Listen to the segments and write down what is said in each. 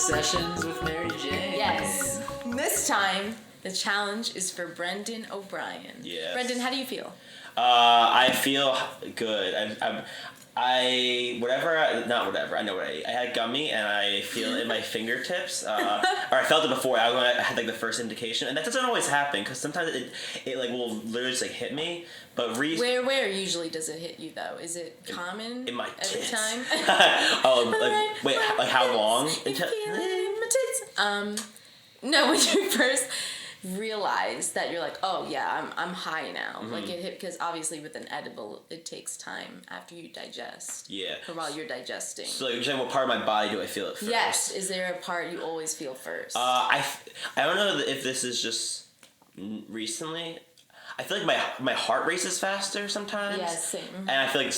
Sessions with Mary Jane. Yes. This time, the challenge is for Brendan O'Brien. Yes. Brendan, how do you feel? I feel good. I know what I had gummy and I feel it in my fingertips, or I felt it before. I had like the first indication, and that doesn't always happen because sometimes it like will literally just like hit me. But where usually does it hit you though? Is it common in my every tits. time? Wait, like how long? No, when you first realize that you're like, oh yeah, I'm high now. Mm-hmm. Like it hit, because obviously with an edible, it takes time after you digest. Yeah. Or while you're digesting. So like, you're saying what part of my body do I feel it first? Yes. Is there a part you always feel first? I don't know if this is just recently. I feel like my heart races faster sometimes. Yeah, same. And I feel like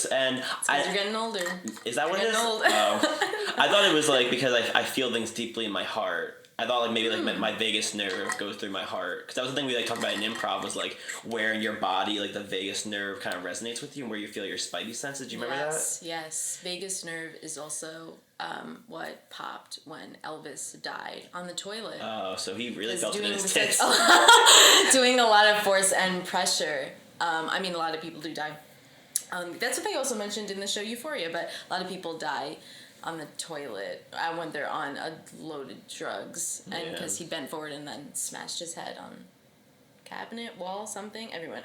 you're getting older. Is that what it is? Old. Oh. I thought it was like because I feel things deeply in my heart. I thought like maybe like my vagus nerve goes through my heart, because that was the thing we like talked about in improv, was like where in your body like the vagus nerve kind of resonates with you and where you feel your spidey senses. Do you remember that? Yes. Vagus nerve is also what popped when Elvis died on the toilet. Oh, so he really felt it in his like, tits. doing a lot of force and pressure. I mean, a lot of people do die. That's what they also mentioned in the show Euphoria, but a lot of people die on the toilet when they're on loaded drugs, and because he bent forward and then smashed his head on cabinet, wall, something. Everyone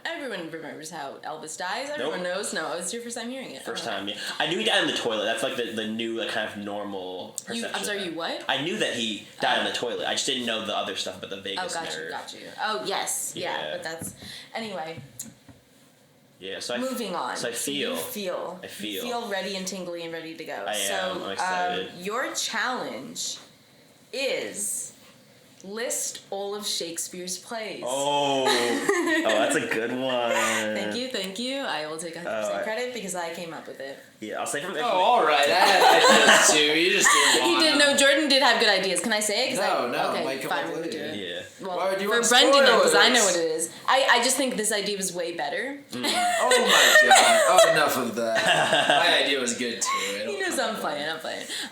remembers how Elvis dies. Everyone knows. No, it's your first time hearing it. First time, yeah. I knew he died on the toilet. That's like the new like kind of normal perception. I'm sorry, you what? I knew that he died on the toilet. I just didn't know the other stuff about the vagus nerve. Got you. Oh, yes. Yeah, but that's... Anyway. Yeah, so moving on. So I feel. You feel ready and tingly and ready to go. I am. I'm excited. Your challenge is list all of Shakespeare's plays. Oh, that's a good one. Thank you. I will take 100% credit because I came up with it. Yeah, I'll say from. All right. I had ideas too. You just didn't want He did. No, Jordan did have good ideas. Can I say it? No. Okay, Like, fine. We can do it. Yeah. Well, why would you for want Brendan, because I spoilers? know what it is. I just think this idea was way better. Oh my god. Oh, enough of that. My idea was good too. He knows I'm playing.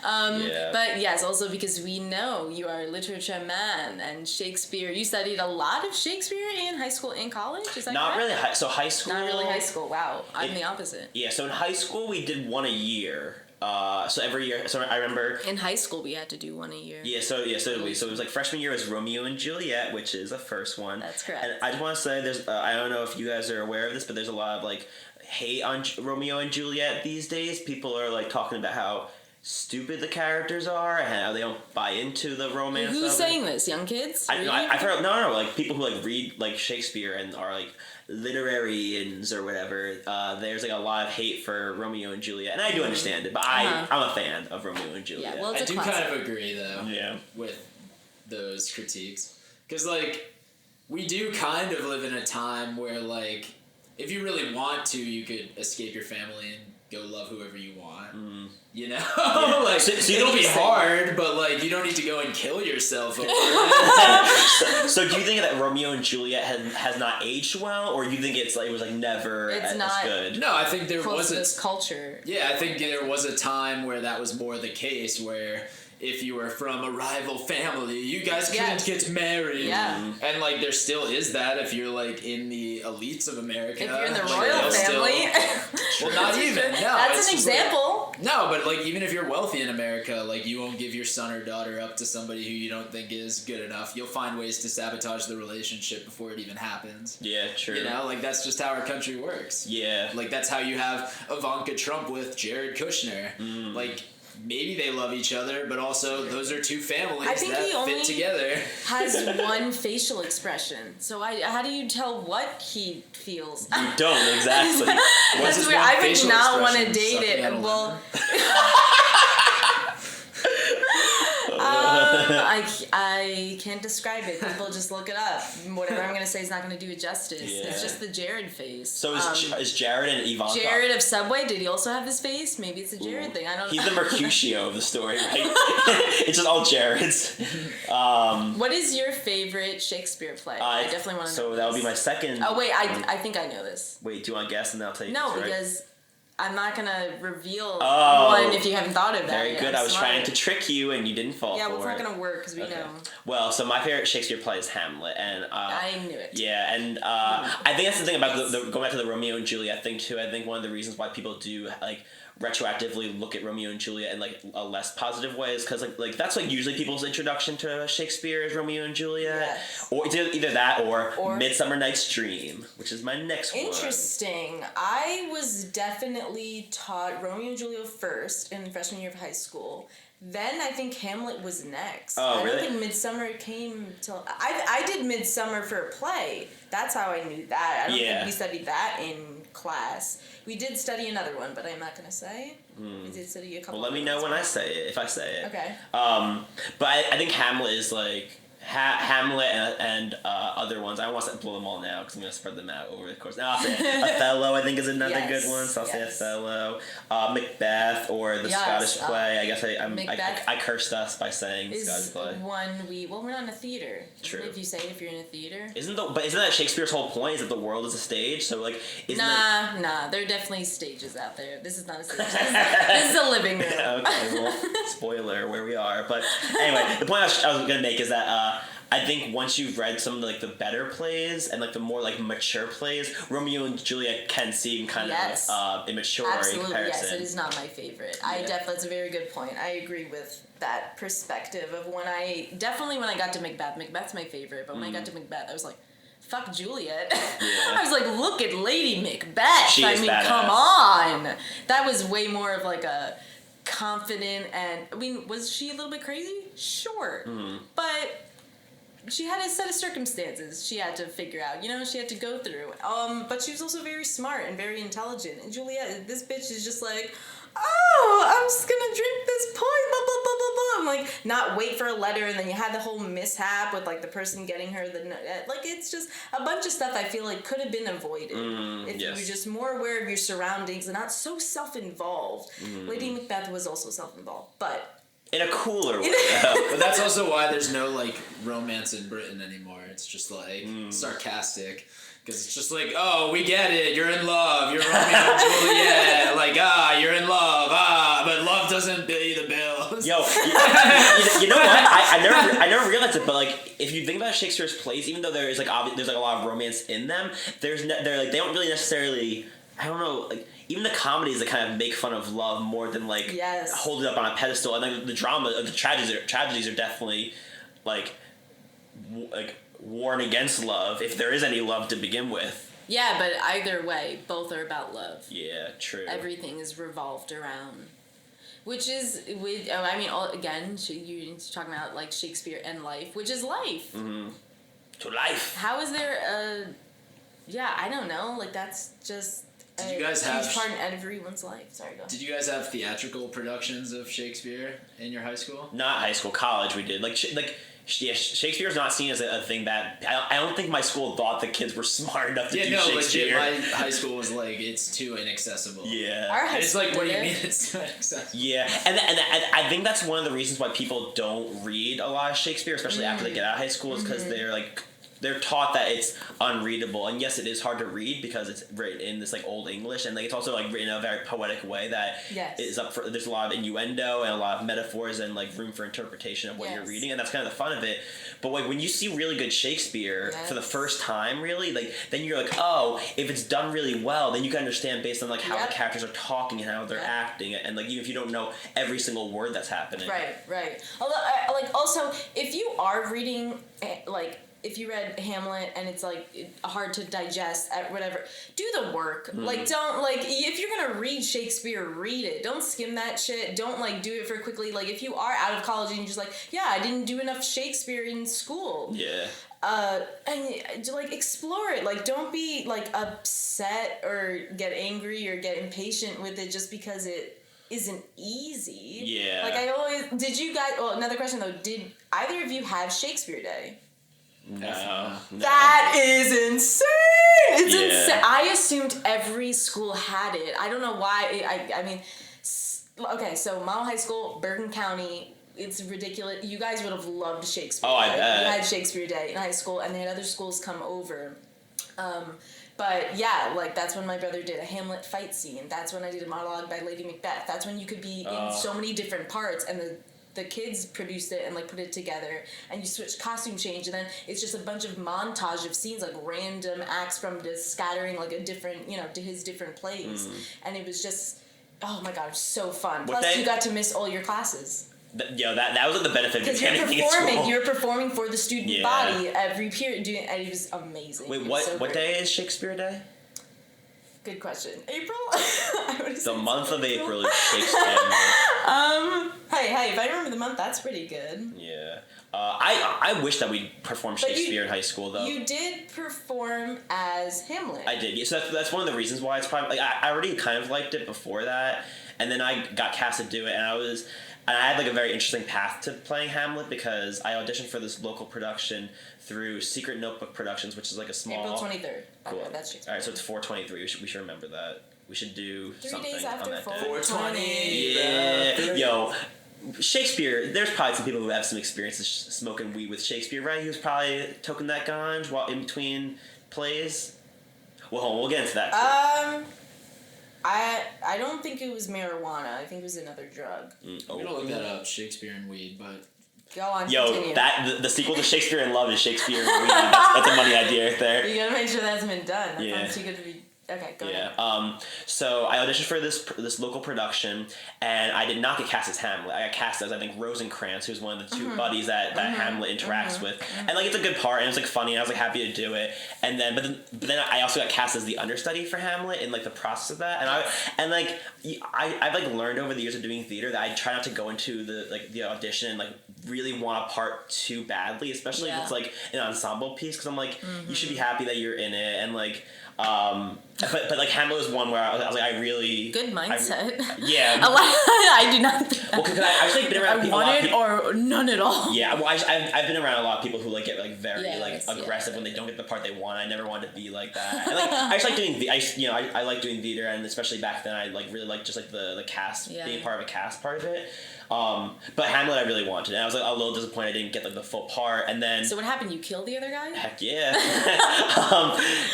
But yes, also because we know you are a literature man and Shakespeare. You studied a lot of Shakespeare in high school and college? Is that Not correct? really. So high school. Not really high school. Wow. I'm the opposite. Yeah, so in high school we did one a year. So every year, so I remember... In high school, we had to do one a year. So did we. So it was like freshman year was Romeo and Juliet, which is the first one. That's correct. And I just want to say, there's I don't know if you guys are aware of this, but there's a lot of like hate on Romeo and Juliet these days. People are like talking about how stupid the characters are and how they don't buy into the romance. Who's saying this? Young kids? I've heard no, like people who like read like Shakespeare and are like literarians or whatever. There's like a lot of hate for Romeo and Juliet, and I do understand it, but I'm a fan of Romeo and Juliet. Yeah, well, it's I do classic. kind of agree though. Yeah. With those critiques, because like we do kind of live in a time where like if you really want to, you could escape your family and go love whoever you want. You know, like so it'll be hard, but like you don't need to go and kill yourself over it. So do you think that Romeo and Juliet has not aged well, or you think it was like never as good? No, I think there was this culture. Yeah, I think there was a time where that was more the case, where if you were from a rival family, you guys couldn't get married. Yeah. And like there still is that if you're like in the elites of America. If you're in the like, royal family. Well, not even. No, that's an example. No, but like even if you're wealthy in America, like you won't give your son or daughter up to somebody who you don't think is good enough. You'll find ways to sabotage the relationship before it even happens. Yeah, true. You know, like that's just how our country works. Yeah. Like that's how you have Ivanka Trump with Jared Kushner. Like maybe they love each other, but also those are two families that fit together. Has one facial expression, so how do you tell what he feels? You don't exactly. That's weird. I would not want to date it. Well. I can't describe it. People just look it up. Whatever I'm going to say is not going to do it justice. Yeah. It's just the Jared face. So is Jared and Ivanka? Jared of Subway, did he also have his face? Maybe it's a Jared thing. I don't know. He's the Mercutio of the story, right? It's just all Jareds. What is your favorite Shakespeare play? I definitely want to know. So that would be my second. Oh, wait, I think I know this. Wait, do you want to guess and then I'll tell you? No, because I'm not gonna reveal Oh. one if you haven't thought of that. Very good. I was smart. trying to trick you, and you didn't fall Yeah, for well, it's it. not gonna work because we know. Well, so my favorite Shakespeare play is Hamlet, and I knew it. yeah, and I think that's the thing about the going back to the Romeo and Juliet thing too. I think one of the reasons why people do like retroactively look at Romeo and Juliet in like a less positive way is because like that's like usually people's introduction to Shakespeare is Romeo and Juliet, Yes. or it's either that or Midsummer Night's Dream, which is my next one. Interesting. I was definitely taught Romeo and Juliet first in freshman year of high school. Then I think Hamlet was next. Oh, I really? don't think Midsummer came till... I did Midsummer for a play. That's how I knew that. I don't think we studied that in class. We did study another one, but I'm not going to say. We did study a couple. Well, let me know when I say it, if I say it. Okay. But I think Hamlet is like Hamlet and other ones. I don't want to blow them all now because I'm going to spread them out over the course. Now I'll say Othello. I think is another good one. So I'll say Othello, Macbeth, or the Scottish play. I guess I cursed us by saying Scottish play. We're not in a theater. True. If you say it, if you're in a theater. Isn't that Shakespeare's whole point? Is that the world is a stage? So like, Nah. There are definitely stages out there. This is not a stage. This is a living room. Okay. Well, spoiler where we are. But anyway, the point I was going to make is that. I think once you've read some of the, like the better plays and like the more like mature plays, Romeo and Juliet can seem kind of immature in comparison. Yes, it is not my favorite. That's a very good point. I agree with that perspective of when I got to Macbeth. Macbeth's my favorite, but when I got to Macbeth, I was like, fuck Juliet. I was like, look at Lady Macbeth. She is badass. Come on. That was way more of like a confident and was she a little bit crazy? Sure. But she had a set of circumstances she had to figure out, she had to go through. But she was also very smart and very intelligent. And Juliet, this bitch is just like, oh, I'm just gonna drink this poison, blah, blah, blah, blah, blah. I'm like, not wait for a letter, and then you had the whole mishap with, like, the person getting her like, it's just a bunch of stuff I feel like could have been avoided if you were just more aware of your surroundings and not so self-involved. Lady Macbeth was also self-involved, but... in a cooler way. But that's also why there's no, like, romance in Britain anymore. It's just, like, sarcastic. Because it's just like, oh, we get it. You're in love. You're Romeo and Juliet. Like, you're in love. But love doesn't pay the bills. Yo, you know what? I never realized it, but, like, if you think about Shakespeare's plays, even though there's, like, there's, like, a lot of romance in them, they don't really necessarily, I don't know, like, even the comedies that kind of make fun of love more than like hold it up on a pedestal, and then the drama, the tragedies are definitely like warn against love if there is any love to begin with. Yeah, but either way, both are about love. Yeah, true. Everything is revolved around, which is again, you're talking about like Shakespeare and life, which is life. To life. How is there I don't know. Like that's just. Did you guys have huge part in everyone's life? Sorry, go. Did you guys have theatrical productions of Shakespeare in your high school? Not high school, college. We did Shakespeare's not seen as a thing that I don't think my school thought the kids were smart enough to do Shakespeare. Legit, my high school was like it's too inaccessible. Yeah, our high it's like what do you mean it's too inaccessible? Yeah, and I think that's one of the reasons why people don't read a lot of Shakespeare, especially after they get out of high school, is because they're taught that it's unreadable. And yes, it is hard to read because it's written in this like old English, and like it's also like written in a very poetic way that is up for. There's a lot of innuendo and a lot of metaphors and like room for interpretation of what you're reading, and that's kind of the fun of it. But like when you see really good Shakespeare for the first time, really, like then you're like, oh, if it's done really well, then you can understand based on like how the characters are talking and how they're acting, and like even if you don't know every single word that's happening. Right. Although, also, if you are reading like. If you read Hamlet and it's like hard to digest whatever, do the work. Like don't if you're gonna read Shakespeare, read it. Don't skim that shit. Don't like do it for quickly. Like if you are out of college and you're just like, I didn't do enough Shakespeare in school. Yeah. And like explore it. Like don't be like upset or get angry or get impatient with it just because it isn't easy. Yeah. Like did you guys? Well, another question though. Did either of you have Shakespeare Day? No. That is insane! It's insane. I assumed every school had it. I don't know why. I mean, okay, so Model High School, Bergen County, it's ridiculous. You guys would have loved Shakespeare. Oh, I bet. You had Shakespeare Day in high school, and they had other schools come over. But But yeah, like that's when my brother did a Hamlet fight scene. That's when I did a monologue by Lady Macbeth. That's when you could be in so many different parts, and the kids produced it and like put it together, and you switch costume change, and then it's just a bunch of montage of scenes, like random acts from just scattering like a different, to his different plays, and it was just, oh my god, it was so fun. Plus, you got to miss all your classes. That was like the benefit of because you're performing for the student body every period, and it was amazing. Wait, what day is Shakespeare Day? Good question. April? The month of April is Shakespeare Month. Hey, if I remember the month, that's pretty good. Yeah. I wish that we performed Shakespeare in high school, though. You did perform as Hamlet. I did. Yeah, so that's one of the reasons why it's probably... Like, I already kind of liked it before that, and then I got cast to do it, and I had like a very interesting path to playing Hamlet because I auditioned for this local production through Secret Notebook Productions, which is like a small... April 23rd. Cool. Okay, that's Shakespeare. Alright, so it's 4/23. We should remember that. We should do 3 something days on after that day. 4/20. Yeah. Yo, Shakespeare, there's probably some people who have some experiences smoking weed with Shakespeare, right? He was probably toking that ganj while in between plays. Well, we'll get into that too. I don't think it was marijuana. I think it was another drug. I'm gonna look that up, Shakespeare and weed, but... Go on, Yo, continue. the sequel to Shakespeare in Love is Shakespeare and weed. That's a money idea right there. You gotta make sure that hasn't been done. That Yeah. sounds too good to be... Okay, go ahead. So I auditioned for this local production, and I did not get cast as Hamlet. I got cast as, I think, Rosencrantz, who's one of the two buddies that Hamlet interacts with. And like, it's a good part, and it's like funny, and I was like happy to do it. And then, but then I also got cast as the understudy for Hamlet in like the process of that. And I've like learned over the years of doing theater that I try not to go into the audition and like really want a part too badly, especially if it's like an ensemble piece, because I'm like, you should be happy that you're in it, and like. But like Hamlet was one where I was like, I really good mindset. I do not think that. Well, because I've like been around people. Want it or none at all. Yeah, well, I've been around a lot of people who like get like very aggressive when they don't get the part they want. I never wanted to be like that. And, like I just like doing I like doing theater, and especially back then I like really like just like the cast, being part of a cast part of it. But Hamlet I really wanted, and I was like a little disappointed I didn't get like the full part. And then so what happened? You killed the other guy? Heck yeah.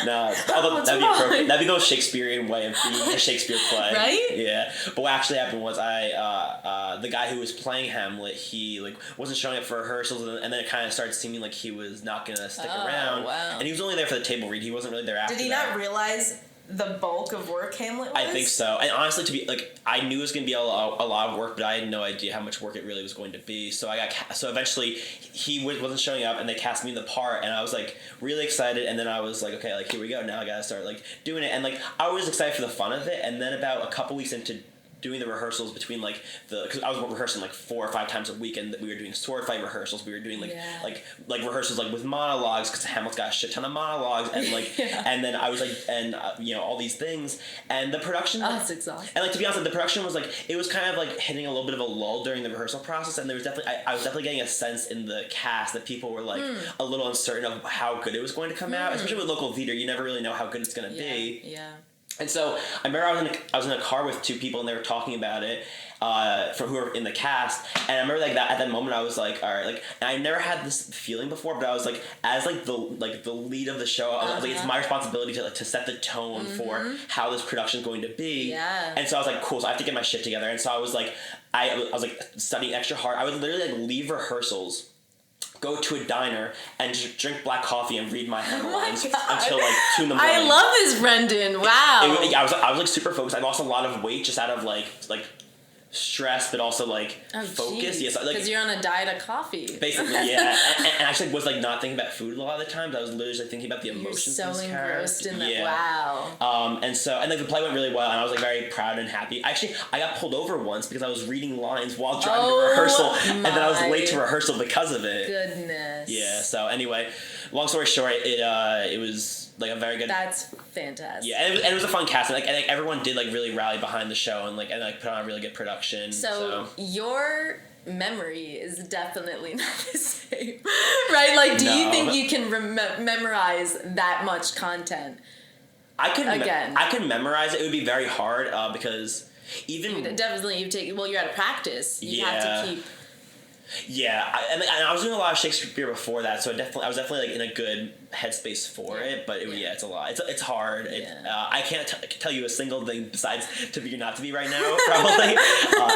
No, that'd be appropriate. That'd be the most Shakespearean way of being a Shakespeare play, right? Yeah. But what actually happened was the guy who was playing Hamlet, he like wasn't showing up for rehearsals, and then it kind of started seeming like he was not gonna stick around. Wow. And he was only there for the table read. He wasn't really there after. Did he not realize the bulk of work Hamlet was? I think so. And honestly, to be like, I knew it was going to be a lot of work, but I had no idea how much work it really was going to be. So so eventually he wasn't showing up, and they cast me in the part, and I was like really excited. And then I was like, okay, like here we go. Now I got to start like doing it. And like I was excited for the fun of it. And then about a couple weeks into doing the rehearsals between like because I was rehearsing like 4 or 5 times a week, and we were doing sword fight rehearsals. We were doing like rehearsals like with monologues, because Hamlet's got a shit ton of monologues, and like and then I was like all these things, and the production. Oh, it's exhausting. And like, to be honest, the production was like, it was kind of like hitting a little bit of a lull during the rehearsal process, and there was definitely I was definitely getting a sense in the cast that people were like a little uncertain of how good it was going to come out, especially with local theater. You never really know how good it's going to be. Yeah. And so I remember I was in a car with 2 people, and they were talking about it, who were in the cast. And I remember like that at that moment I was like, all right, like, and I never had this feeling before, but I was like, as like the lead of the show, I was like, it's my responsibility to set the tone for how this production is going to be. Yeah. And so I was like, cool. So I have to get my shit together. And so I was like, I was like studying extra hard. I would literally like leave rehearsals, go to a diner, and just drink black coffee and read my Hamlet lines until like 2 in the morning. I love this, Brendan. Wow. I was like super focused. I lost a lot of weight just out of like stress, but also like focus. Yes, like, because you're on a diet of coffee. Basically, yeah. and I actually was like not thinking about food a lot of the times. I was literally just thinking about the emotions. You're so engrossed in that. Yeah. Wow. And like the play went really well, and I was like very proud and happy. Actually, I got pulled over once because I was reading lines while driving to rehearsal, and then I was late to rehearsal because of it. Goodness. Yeah. So anyway, long story short, it was like a very good. That's fantastic. Yeah, and it was a fun cast, and like everyone did like really rally behind the show, and like put on a really good production. So your memory is definitely not the same, right? Like, do you think you can memorize that much content? I could memorize it. It would be very hard because even you're out of practice. You have to keep. Yeah, and I was doing a lot of Shakespeare before that, so I was definitely like in a good headspace for it. But it's a lot. It's hard. I can't tell you a single thing besides to be or not to be right now, probably,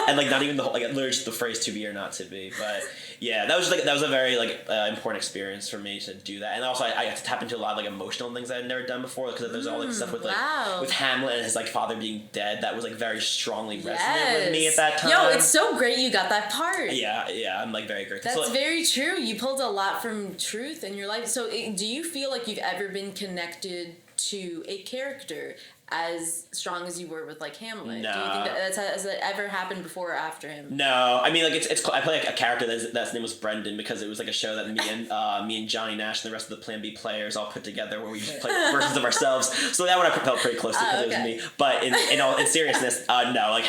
and like not even the whole, like literally just the phrase to be or not to be. But yeah, that was a very like important experience for me to do that, and also I got to tap into a lot of like emotional things I had never done before, because there's all like stuff with like with Hamlet and his like father being dead that was like very strongly resonated with me at that time. Yo, it's so great you got that part. Yeah, I'm like very grateful. That's very true. You pulled a lot from truth in your life. So do you feel like you've ever been connected to a character as strong as you were with like Hamlet? No. Do you think that has it ever happened before or after him? No, I mean like it's I play like a character that's name was Brendan, because it was like a show that me and Johnny Nash and the rest of the Plan B players all put together, where we just played versions of ourselves. So that one I felt pretty close to, because it was me. But in seriousness, no, like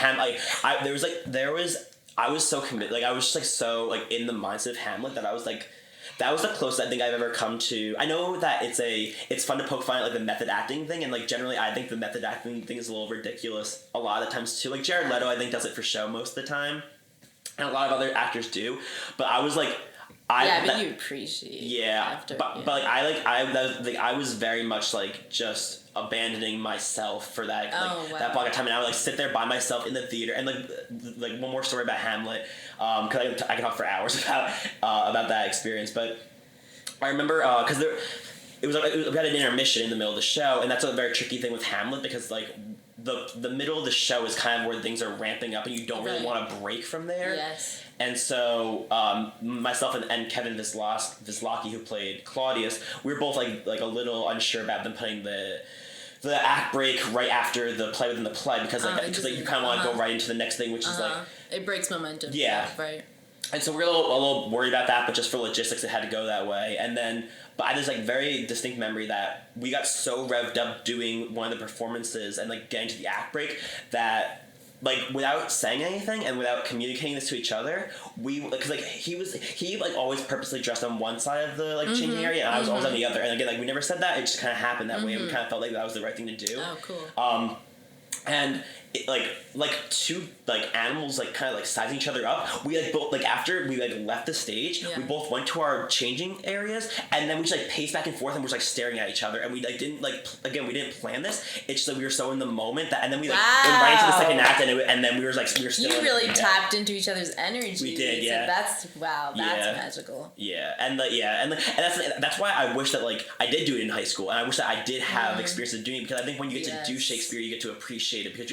I was so committed, like I was just like so like in the mindset of Hamlet that I was like, that was the closest I think I've ever come to. I know that it's fun to poke fun at like the method acting thing, and like generally I think the method acting thing is a little ridiculous a lot of times too. Like Jared Leto I think does it for show most of the time, and a lot of other actors do. But I was like, you appreciate. Yeah, but like I was very much like just abandoning myself for that that block of time, and I would like sit there by myself in the theater, and like one more story about Hamlet, because I can talk for hours about that experience. But I remember because we had an intermission in the middle of the show, and that's a very tricky thing with Hamlet, because like the middle of the show is kind of where things are ramping up, and you don't really want to break from there. Yes. And so myself and Kevin Vislaki, who played Claudius, we were both like a little unsure about them putting the act break right after the play within the play, because you kind of want to go right into the next thing, which is like it breaks momentum. Yeah. Right. And so we're a little worried about that, but just for logistics, it had to go that way. And then, but I had this like very distinct memory that we got so revved up doing one of the performances and like getting to the act break that, like, without saying anything and without communicating this to each other, because like he always purposely dressed on one side of the like changing area, and I was always on the other. And again, like we never said that; it just kind of happened that way, and we kind of felt like that was the right thing to do. Oh, cool. And it, like two like animals like kind of like sizing each other up. We like both like after we like left the stage, we both went to our changing areas, and then we just like paced back and forth, and we're just like staring at each other, and we like didn't like again we didn't plan this. It's just like we were so in the moment that, and then we like went right into the second act, and then we were still. You really tapped into each other's energy. We did, yeah. So that's magical. Yeah, and that's why I wish that like I did do it in high school, and I wish that I did have experience of doing it, because I think when you get to do Shakespeare, you get to appreciate it, because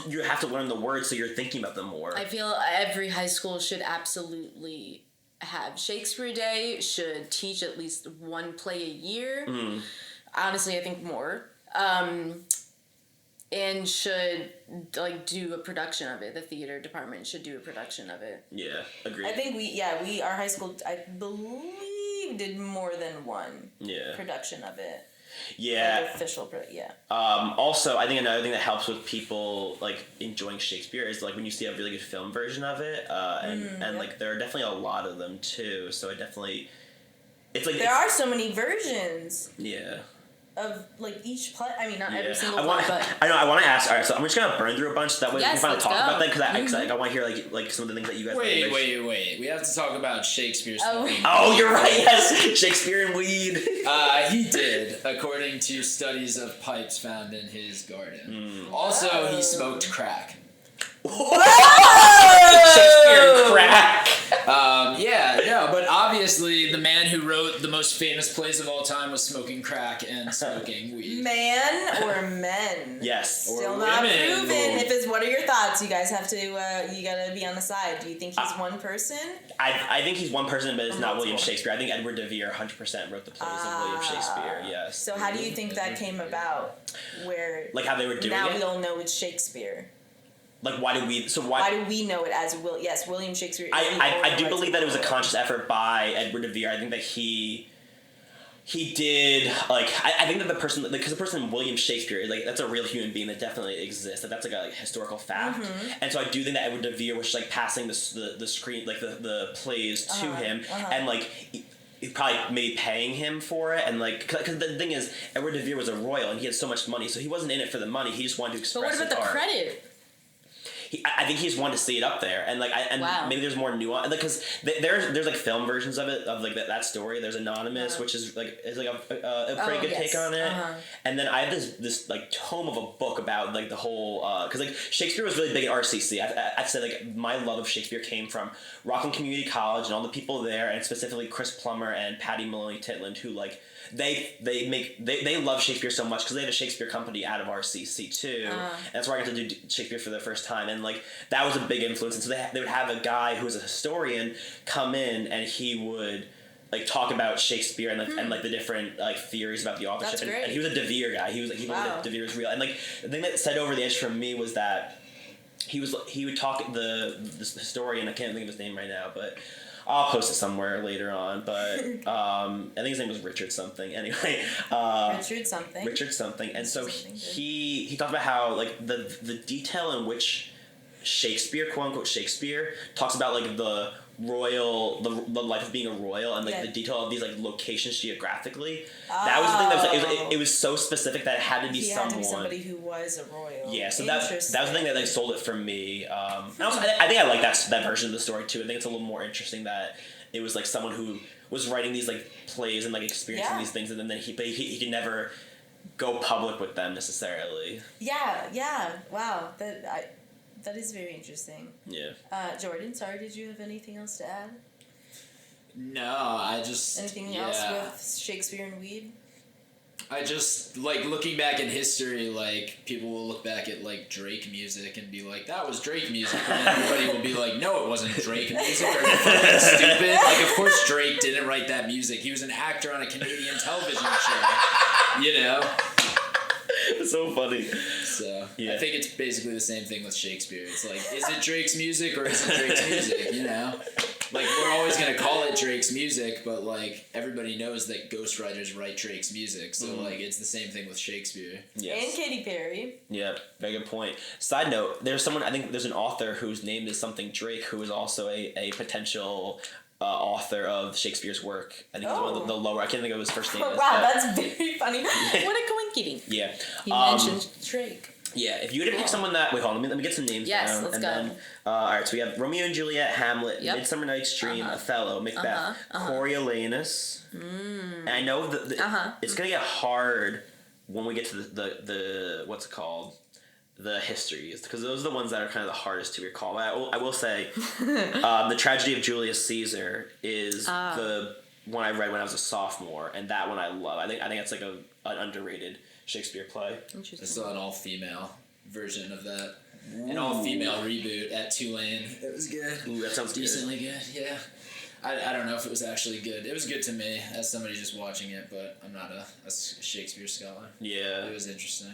you have to learn the words, so you're thinking about them more. I feel every high school should absolutely have Shakespeare Day, should teach at least one play a year. Honestly, I think more. And should like do a production of it. The theater department should do a production of it. Yeah, agreed. I think our high school, I believe, did more than one production of it. Yeah. Like official, yeah. Also, I think another thing that helps with people like enjoying Shakespeare is like when you see a really good film version of it, and like there are definitely a lot of them too. So it's like there are so many versions. Yeah. Of like each play, I mean not every single play, but I want to ask. All right, so I'm just gonna burn through a bunch so that way we can finally talk about that, because I want to hear like some of the things that you guys. Wait! We have to talk about Shakespeare's. Oh, you're right. Yes, Shakespeare and weed. He did, according to studies of pipes found in his garden. Also, he smoked crack. Shakespeare and crack. But obviously the man who wrote the most famous plays of all time was smoking crack and smoking weed. Man or men? Yes. Still not proven. If it's, what are your thoughts? You guys have to, you gotta be on the side. Do you think he's one person? I think he's one person, but it's not William Shakespeare. I think Edward de Vere 100% wrote the plays of William Shakespeare, yes. So how do you think that came about? Where like how they were doing it? Now we all know it's Shakespeare. Like, why do we know it as William Shakespeare? I do believe that it was a conscious effort by Edward de Vere. I think that he did, like, I think that the person William Shakespeare, like, that's a real human being that definitely exists. That's like a historical fact. And so I do think that Edward de Vere was like passing the screen, like the plays to him, and like he probably maybe paying him for it, and like, because the thing is, Edward de Vere was a royal and he had so much money, so he wasn't in it for the money. He just wanted to express his art. But what about the credit? I think he just wanted to see it up there, and like maybe there's more nuance, because there's like film versions of it, of like that story. There's Anonymous, which is like a pretty good take on it, and then I have this like tome of a book about like the whole because like Shakespeare was really big at RCC. I'd say like my love of Shakespeare came from Rockland Community College and all the people there, and specifically Chris Plummer and Patty Maloney Titland, who like they love Shakespeare so much because they have a Shakespeare company out of RCC too, and that's where I got to do Shakespeare for the first time, and like that was a big influence. And so they would have a guy who was a historian come in, and he would like talk about Shakespeare and like the different like theories about the authorship, and he was a De Vere guy. He believed that De Vere was real, and like the thing that set over the edge for me was that he would talk this historian, I can't think of his name right now, but I'll post it somewhere later on, but I think his name was Richard something. Anyway, Richard something, and so he talked about how like the detail in which Shakespeare, quote unquote Shakespeare, talks about like the life of being a royal, and like the detail of these like locations geographically. That was the thing that was it was so specific that it had to be somebody who was a royal. Yeah, so that was the thing that like sold it for me. And also I think I like that version of the story too. I think it's a little more interesting that it was like someone who was writing these like plays and like experiencing these things, and then he could never go public with them necessarily. Yeah. Wow. That is very interesting. Yeah. Jordan, sorry, did you have anything else to add? No, I just... Anything else with Shakespeare and weed? I just, like, looking back in history, like, people will look back at, like, Drake music and be like, that was Drake music. And everybody will be like, no, it wasn't Drake music. Are you fucking stupid? Like, of course Drake didn't write that music. He was an actor on a Canadian television show. You know? It's so funny. So, I think it's basically the same thing with Shakespeare. It's like, is it Drake's music or is it Drake's music, you know? Like, we're always going to call it Drake's music, but, like, everybody knows that ghostwriters write Drake's music. So, like, it's the same thing with Shakespeare. Yes. And Katy Perry. Yeah, very good point. Side note, I think there's an author whose name is something Drake, who is also a potential... author of Shakespeare's work. I think he's one of the lower. I can't think of his first name. Wow, that's very funny. What a coincidence. Yeah. You mentioned Drake. Yeah, if you were to pick someone that... Wait, hold on. Let me get some names down. Yes, let's go. Then, all right, so we have Romeo and Juliet, Hamlet, Midsummer Night's Dream, Othello, Macbeth, Coriolanus. And I know that it's going to get hard when we get to the what's it called? The histories, because those are the ones that are kind of the hardest to recall. But I will say, the Tragedy of Julius Caesar is the one I read when I was a sophomore, and that one I love. I think it's like an underrated Shakespeare play. I saw an all-female version of that. Ooh. An all-female reboot at Tulane. It was good. Ooh, that sounds decently good. Yeah. I don't know if it was actually good. It was good to me as somebody just watching it, but I'm not a Shakespeare scholar. Yeah. It was interesting.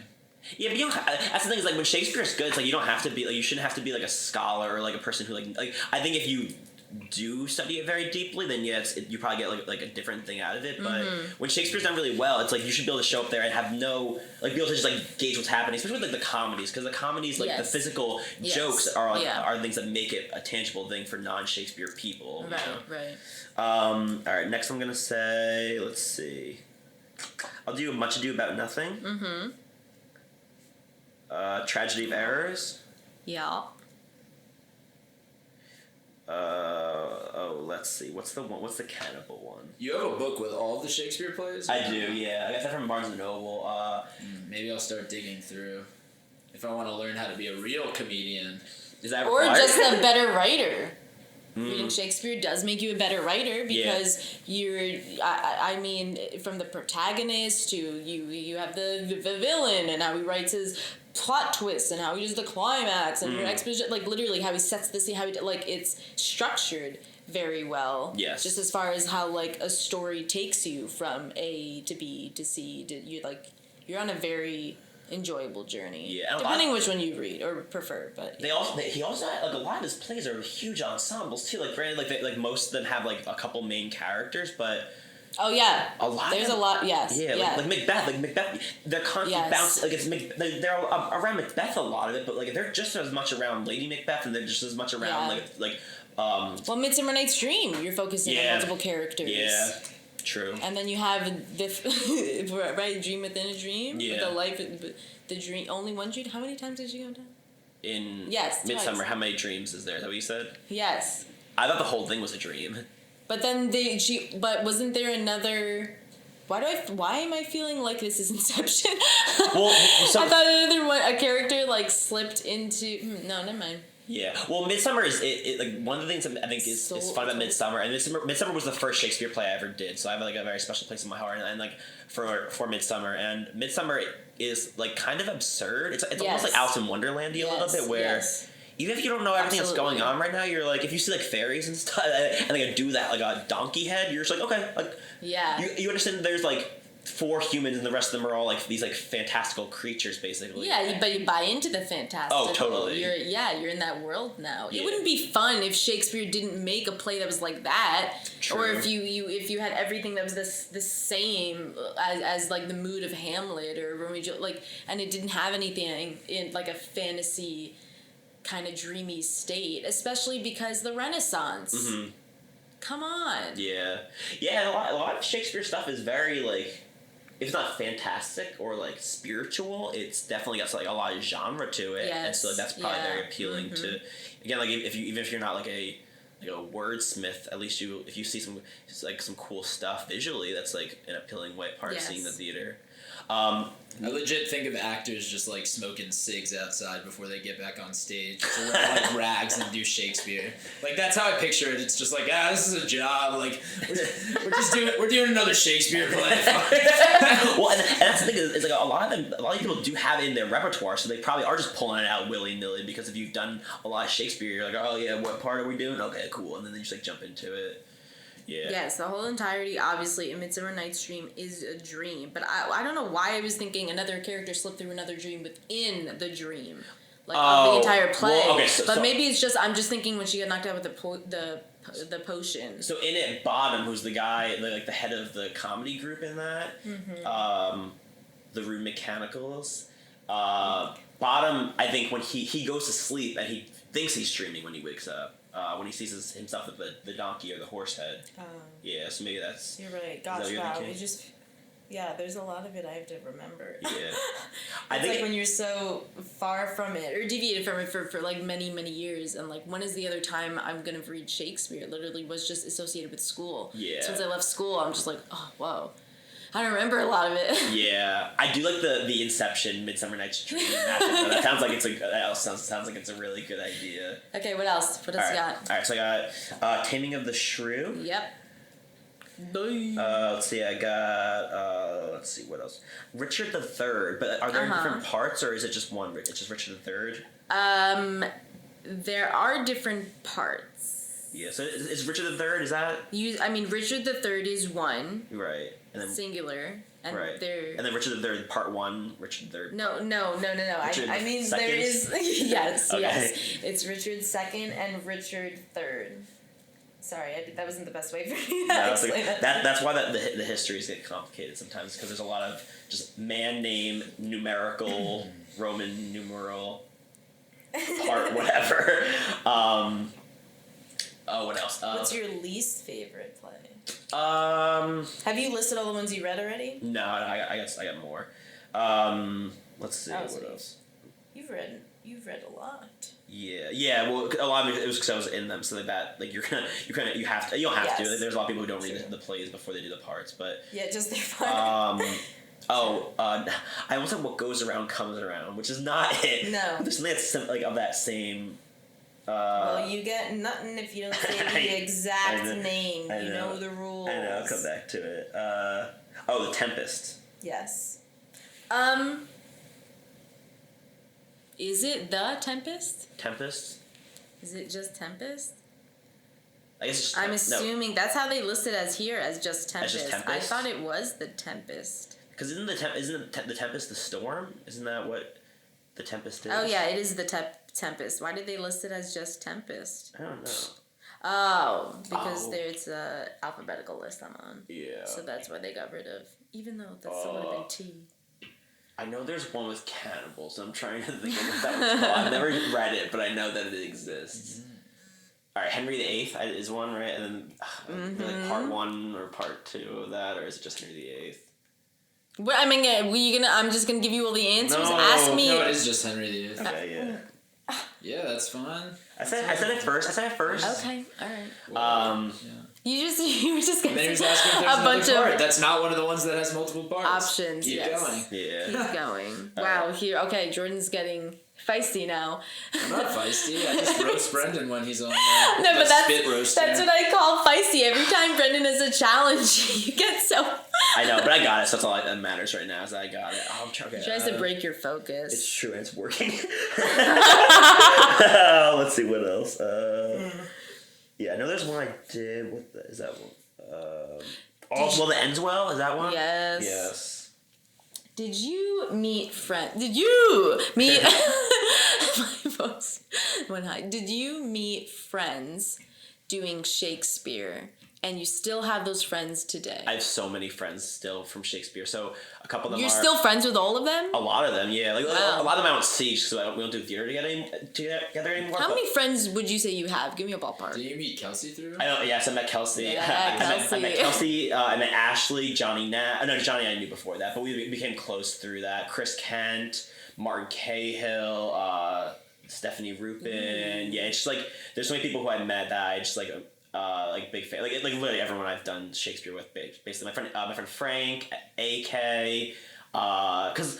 Yeah, but you don't. That's the thing, is like when Shakespeare's good, it's like you don't have to be like, you shouldn't have to be like a scholar or like a person who like I think if you do study it very deeply, then you probably get like a different thing out of it. But when Shakespeare's done really well, it's like you should be able to show up there and have be able to just like gauge what's happening, especially with like the comedies, because the comedies like the physical jokes are are things that make it a tangible thing for non-Shakespeare people. Right. All right, next I'm gonna say, let's see, I'll do Much Ado About Nothing. Tragedy of Errors. Yeah. Let's see. What's the cannibal one? You have a book with all of the Shakespeare plays? I do, yeah. I got that from Barnes & Noble. Maybe I'll start digging through. If I want to learn how to be a real comedian. Is that or required? just a better writer. Reading Shakespeare does make you a better writer, because I mean, from the protagonist to you have the villain and how he writes his plot twists and how he does the climax and exposition, like literally how he sets the scene, how he like it's structured very well. Yes. Just as far as how like a story takes you from A to B to C to you're on a very enjoyable journey. Yeah, depending which one you read or prefer, but he also had, like, a lot of his plays are huge ensembles too. Like granted, like most of them have like a couple main characters, but oh yeah, there's a lot. Yes. Yeah, yeah. Like Macbeth, they're constantly bouncing. Like they're around Macbeth a lot of it, but like they're just as much around Lady Macbeth, and they're just as much around well, Midsummer Night's Dream, you're focusing on multiple characters. Yeah. True. And then you have right, Dream Within a Dream. Yeah. The dream. Only one dream. How many times did she go down? in Yes, Midsummer, twice. how many dreams is there? Is that what you said? Yes. I thought the whole thing was a dream. But then but wasn't there another... Why am I feeling like this is Inception? Well, so, I thought another one, a character like slipped into... no, never mind. yeah. Well, Midsummer is like one of the things that I think is fun about Midsummer, and Midsummer was the first Shakespeare play I ever did, so I have like a very special place in my heart, and like for Midsummer, and Midsummer is like kind of absurd. It's almost like Alice in Wonderlandy a little bit, where even if you don't know everything that's going on right now, you're like, if you see like fairies and stuff, and like do that like a donkey head, you're just like, okay, like you understand that there's like 4 humans and the rest of them are all like these like fantastical creatures basically. Yeah, but you buy into the fantastical. Oh, totally. You're in that world now. Yeah. It wouldn't be fun if Shakespeare didn't make a play that was like that. True. Or if you had everything that was the same as like the mood of Hamlet or Romeo and Juliet, like, and it didn't have anything in like a fantasy kind of dreamy state, especially because the Renaissance. Mm-hmm. Come on. Yeah. A lot of Shakespeare stuff is very like, if it's not fantastic or like spiritual, it's definitely got like a lot of genre to it, and so that's probably very appealing to. Again, like even if you're not like a wordsmith, at least if you see some cool stuff visually, that's like an appealing part of seeing the theater. I legit think of actors just like smoking cigs outside before they get back on stage to wear like rags and do Shakespeare. Like that's how I picture it. It's just like, this is a job. Like we're doing another Shakespeare play. Well, and that's the thing is like a lot of people do have it in their repertoire, so they probably are just pulling it out willy nilly because if you've done a lot of Shakespeare, you're like, oh yeah, what part are we doing? Okay, cool, and then they just like jump into it. Yeah. Yes, the whole entirety, obviously, A Midsummer Night's Dream is a dream. But I don't know why I was thinking another character slipped through another dream within the dream. Like, of the entire play. Well, okay, but maybe it's just, I'm just thinking when she got knocked out with the potion. So in it, Bottom, who's the guy, like the head of the comedy group in that, the Rude Mechanicals, Bottom, I think when he goes to sleep and he thinks he's dreaming when he wakes up. When he sees himself with the donkey or the horse head. Yeah, so maybe that's... You're right. Gosh, wow. There's a lot of it I have to remember. Yeah. I think like when you're so far from it, or deviated from it for like many, many years, and like when is the other time I'm going to read Shakespeare? It literally was just associated with school. Yeah. So once I left school, I'm just like, oh, whoa. I don't remember a lot of it. Yeah, I do like the Inception Midsummer Night's Dream matchup. That sounds like it's a really good idea. Okay, what else? What else you got? All right, so I got Taming of the Shrew. Yep. Let's see, I got let's see what else. Richard III, but are there different parts or is it just one? It's just Richard III. There are different parts. Yeah, so is Richard III? Is that? Richard III is one. Right. And then, singular. And right. And then Richard III, part 1, Richard III. No. Richard I mean, second? there is... yes, okay. yes. It's Richard II and Richard III. Sorry, that wasn't the best way for me to explain it. That's why the histories get complicated sometimes, because there's a lot of just man name, numerical, Roman numeral, part whatever. What else? What's your least favorite play? Have you listed all the ones you read already? No, I got more. Let's see what else. You've read a lot. Yeah. Well, a lot of it was because I was in them, so that like you don't have to. Like, there's a lot of people who don't read the plays before they do the parts, but just their part. I almost said What Goes Around Comes Around, which is not it. No. There's something that's like of that same. Well, you get nothing if you don't say the exact name. You know the rules. I know. I'll come back to it. The Tempest. Yes. Is it The Tempest? Tempest. Is it just Tempest? I guess. I'm assuming that's how they list it as here, as just Tempest. As just Tempest? I thought it was The Tempest. Because isn't the Tempest the storm? Isn't that what the Tempest is? Oh yeah, it is the Tempest. Why did they list it as just Tempest? I don't know. Oh, because it's a alphabetical list I'm on. Yeah. So that's why they got rid of. Even though that still would have been T. I know there's one with cannibals. I'm trying to think of what that was called. I've never read it, but I know that it exists. All right, Henry VIII is one, right? And then like part 1 or part 2 of that, or is it just Henry VIII? Well, I'm just gonna give you all the answers. No, Ask me. No, it is just Henry VIII. Okay, yeah. Yeah, that's fun. I said it first. Okay, all right. Um, You were just And then he gonna was say asking if there's a bunch another part. of That's not one of the ones that has multiple parts. options. Keep Yes. going. yeah. Keep going. Wow. Here. Okay. Jordan's getting feisty now. I'm not feisty. I just roast Brendan when he's on No, but spit roaster. that's what I call feisty. Every time Brendan has a challenge, you get so. I know, but I got it. So that's all that matters right now. Is I got it. Oh, I'm trying. He tries to break your focus. It's true, and it's working. Let's see what else. Yeah, I know there's one I did. Is that one? Well, the ends well. Is that one? Yes. Yes. Did you meet Did you meet? My voice went high. Did you meet friends doing Shakespeare, and you still have those friends today? I have so many friends still from Shakespeare. So a couple of them You're are still friends with all of them? a lot of them. Yeah, like Wow. a lot of them I don't see because we don't do theater together anymore. How but many friends would you say you have? Give me a ballpark. Did you meet Kelsey through? I know. Yes, I met Kelsey. Yeah, I met Kelsey. I met Ashley, Johnny Nat. No, Johnny I knew before that, but we became close through that. Chris Kent, Martin Cahill, Stephanie Rupin. Yeah, it's just like there's so many people who I met that I just like big fan. Like literally everyone I've done Shakespeare with. Basically, my friend Frank, AK, because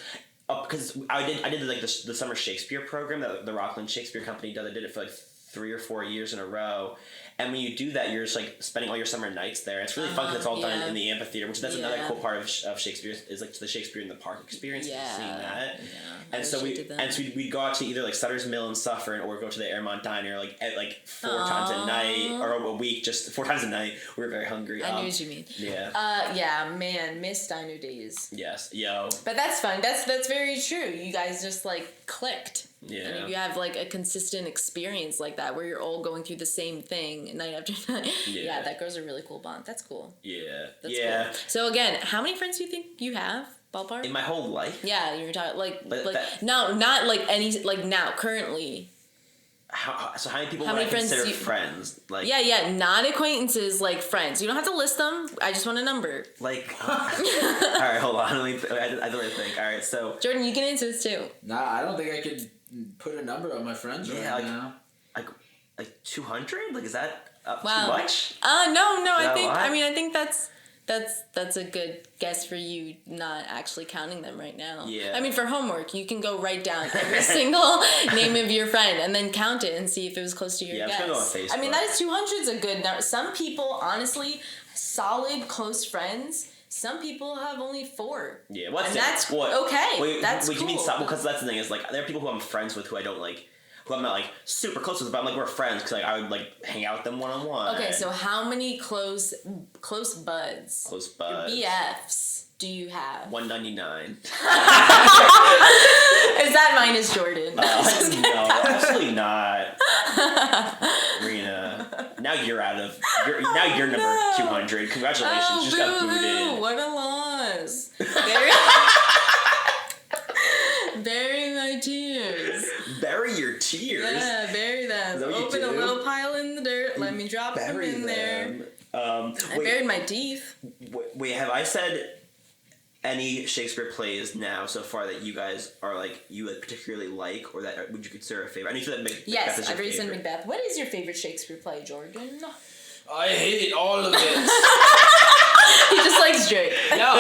I did like the summer Shakespeare program that the Rockland Shakespeare Company does. I did it for like 3 or 4 years in a row. And when you do that, you're just like spending all your summer nights there. It's really fun because it's all done in the amphitheater, which that's another cool part of Shakespeare is like the Shakespeare in the Park experience. Yeah. Seeing that. Yeah. And so we'd go out to either like Sutter's Mill in Suffern or go to the Airmont Diner like at like 4 times a night or a week, just 4 times a night. We were very hungry. I knew what you mean. Yeah. Yeah, man, miss diner days. Yes. Yo. But that's fun. That's very true. You guys just like clicked. Yeah. And if you have like a consistent experience like that where you're all going through the same thing night after night, yeah, that grows a really cool bond. That's cool. Yeah. That's cool. So again, how many friends do you think you have? Ballpark? In my whole life? Yeah, you were talking no, not like any like now currently. So how many people would I consider friends? Like yeah, not acquaintances, like friends. You don't have to list them. I just want a number. Like, all right, hold on. I don't really think. All right, so Jordan, you get into this too. Nah, I don't think I could put a number on my friends right now. Like 200? Like, is that too Wow. much? No. I think that's a good guess for you not actually counting them right now. Yeah. I mean, for homework, you can go write down every single name of your friend and then count it and see if it was close to your guess. I'm gonna go on Facebook. I mean, that is 200 is a good number. Some people, honestly, solid close friends. Some people have only 4. Yeah, that's okay. Wait, that's cool. cool. You mean some? Because that's the thing is like there are people who I'm friends with who I don't like. Who I'm not like super close with, but I'm like we're friends because like I would like hang out with them 1-on-1. Okay, so how many close buds? Close buds. Your BFs do you have? 199. Is that minus Jordan? No, absolutely not. Reena, now you're number 200. Congratulations, you just got booted. What a loss. Bury my tears. Bury your tears. Yeah, bury them. Open a little pile in the dirt. Let me drop them in there. I buried my teeth. Wait, have I said any Shakespeare plays now so far that you guys are like you like particularly like, or that would you consider a favorite? I know you said that Macbeth is your Yes, I've already said favorite. Macbeth. What is your favorite Shakespeare play, Jordan? I hate all of it. He just likes Drake. No,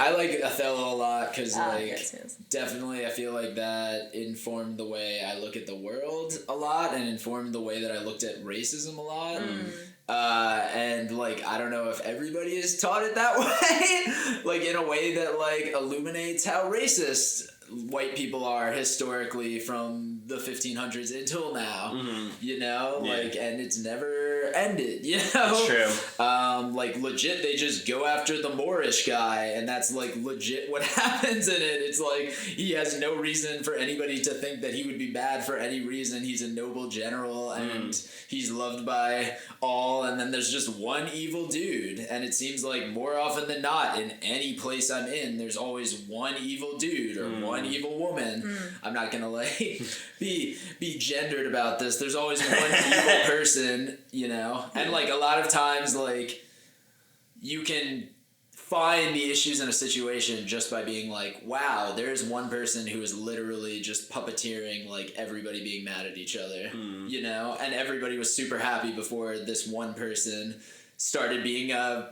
I like Othello a lot because Yes. definitely I feel like that informed the way I look at the world a lot and informed the way that I looked at racism a lot. And like I don't know if everybody is taught it that way, like in a way that like illuminates how racist white people are historically from the 1500s until now, you know, like, and it's never ended, you know. That's true. Like legit, they just go after the Moorish guy, and that's like legit what happens in it. It's like he has no reason for anybody to think that he would be bad for any reason. He's a noble general, and he's loved by all. And then there's just one evil dude, and it seems like more often than not, in any place I'm in, there's always one evil dude or one evil woman. I'm not gonna like be gendered about this. There's always one evil person, you know, and like a lot of times like you can find the issues in a situation just by being like, wow, there's one person who is literally just puppeteering like everybody being mad at each other, you know, and everybody was super happy before this one person started being a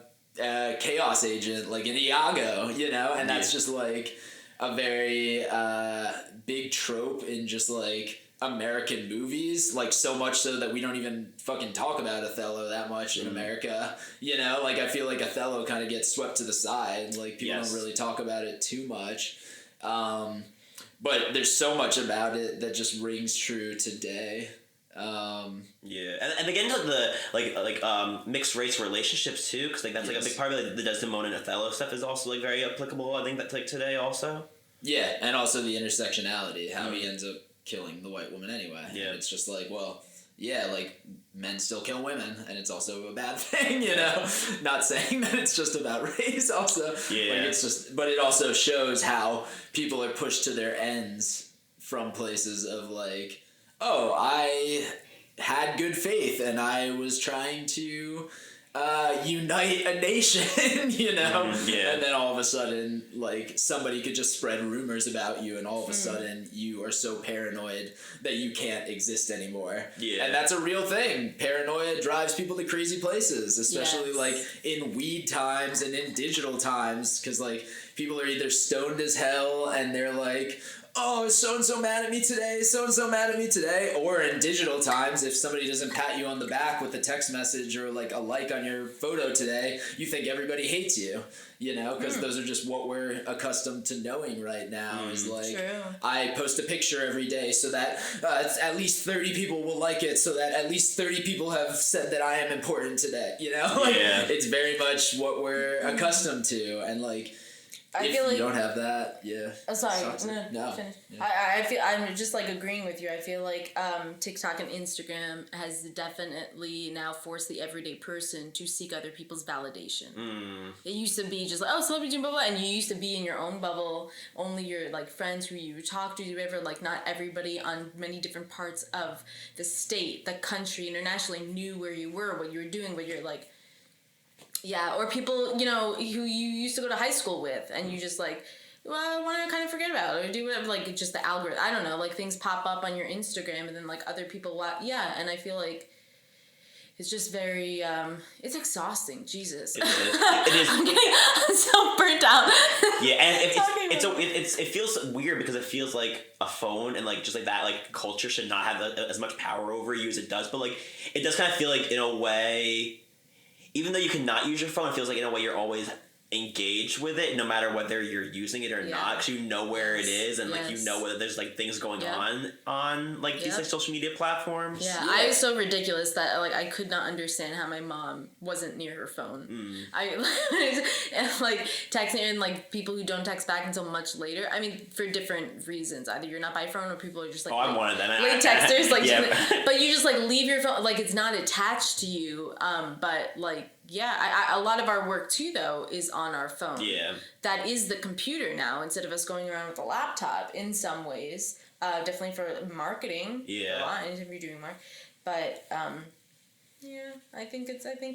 chaos agent, like an Iago, you know, and that's just like a very big trope in just like American movies, like so much so that we don't even fucking talk about Othello that much in America, you know, like I feel like Othello kind of gets swept to the side, like people don't really talk about it too much, but there's so much about it that just rings true today. And they get into the mixed race relationships too, because like that's like a big part of it. Like, the Desdemona and Othello stuff is also like very applicable. I think that's like today also. Yeah, and also the intersectionality, how he ends up killing the white woman anyway. Yeah, and it's just like, well, yeah, like men still kill women, and it's also a bad thing, you know. Not saying that it's just about race, also. Yeah, like it's just, but it also shows how people are pushed to their ends from places of like, oh, I had good faith and I was trying to unite a nation, you know? And then all of a sudden, like, somebody could just spread rumors about you and all of a sudden you are so paranoid that you can't exist anymore. And that's a real thing. Paranoia drives people to crazy places, especially, like, in weed times and in digital times, because, like, people are either stoned as hell and they're like, oh, is so-and-so mad at me today? So-and-so mad at me today? Or in digital times, if somebody doesn't pat you on the back with a text message or, like, a like on your photo today, you think everybody hates you, you know? Because those are just what we're accustomed to knowing right now is, like, I post a picture every day so that at least 30 people will like it, so that at least 30 people have said that I am important today, you know? Like, it's very much what we're accustomed to, and, like, I feel like you don't have that, Oh, sorry. No. Finish. I feel I'm just like agreeing with you. I feel like TikTok and Instagram has definitely now forced the everyday person to seek other people's validation. It used to be just like, oh, celebrity blah blah, and you used to be in your own bubble. Only your like friends who you talk to, whatever. Like not everybody on many different parts of the state, the country, internationally knew where you were, what you were doing, what you're like. Yeah, or people, you know, who you used to go to high school with, and you just, like, well, I want to kind of forget about it, or do whatever, like, just the algorithm. I don't know, like, things pop up on your Instagram, and then, like, other people watch. Yeah, and I feel like it's just very, it's exhausting. Jesus. It is. I'm so burnt out. Yeah, and it feels weird because it feels like a phone and, like, just like that, like, culture should not have as much power over you as it does, but, like, it does kind of feel like, in a way, even though you cannot use your phone, it feels like in a way you're always engaged with it, no matter whether you're using it or not, because you know where it is, and like you know whether there's like things going on like these like social media platforms. I was so ridiculous that like I could not understand how my mom wasn't near her phone. I and like texting, and like people who don't text back until much later. I mean, for different reasons. Either you're not by phone, or people are just like I'm one of them. Late texters, like but you just like leave your phone, like it's not attached to you. But like. Yeah, a lot of our work, too, though, is on our phone. Yeah. That is the computer now, instead of us going around with a laptop in some ways. Definitely for marketing. Yeah. A lot, if you're doing marketing. But, yeah, I think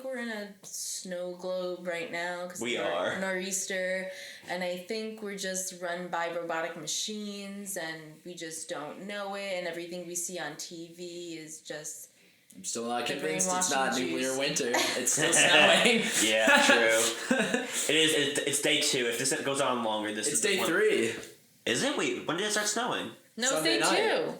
we're in a snow globe right now. We are. Nor'easter. And I think we're just run by robotic machines, and we just don't know it, and everything we see on TV is just... I'm still not convinced it's not nuclear winter. It's still snowing. Yeah, true. It is. It's day 2. If this goes on longer, it's day 3. Is it? Wait, when did it start snowing? No, Sunday it's day 2.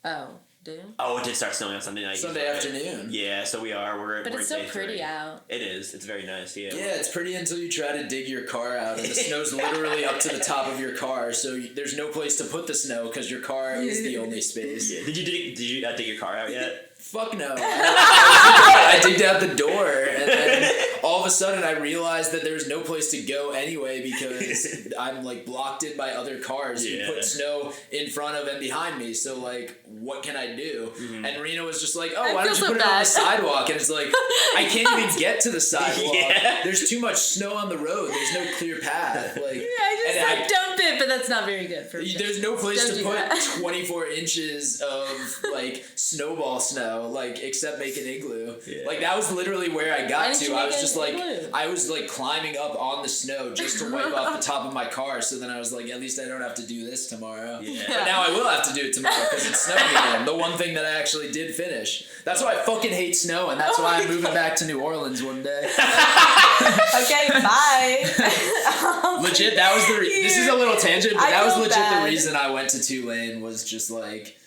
Oh, did? Oh, it did start snowing on Sunday night. Sunday afternoon. Yeah, so we're But it's so pretty out. It is. It's very nice. Yeah. Yeah, it's pretty until you try to dig your car out, and the snow's literally up to the top of your car. So there's no place to put the snow because your car is the only space. Yeah. Did you dig your car out yet? Fuck no. I digged out the door, and then all of a sudden I realized that there's no place to go anyway because I'm like blocked in by other cars who put snow in front of and behind me. So like, what can I do? And Reena was just like, oh, why don't you put it on the sidewalk? And it's like, I can't even get to the sidewalk. There's too much snow on the road. There's no clear path. Like, I just dump it, but that's not very good for me. There's no place to put 24 inches of like snowball snow, like except make an igloo. Like that was literally where I got to. I was just like, I was like climbing up on the snow just to wipe off the top of my car. So then I was like, at least I don't have to do this tomorrow. Yeah. But now I will have to do it tomorrow because it's snowing again. The one thing that I actually did finish. That's why I fucking hate snow, and that's why I'm moving back to New Orleans one day. Okay, bye. Legit, that was this is a little tangent, but that was legit bad. the reason I went to Tulane was just like,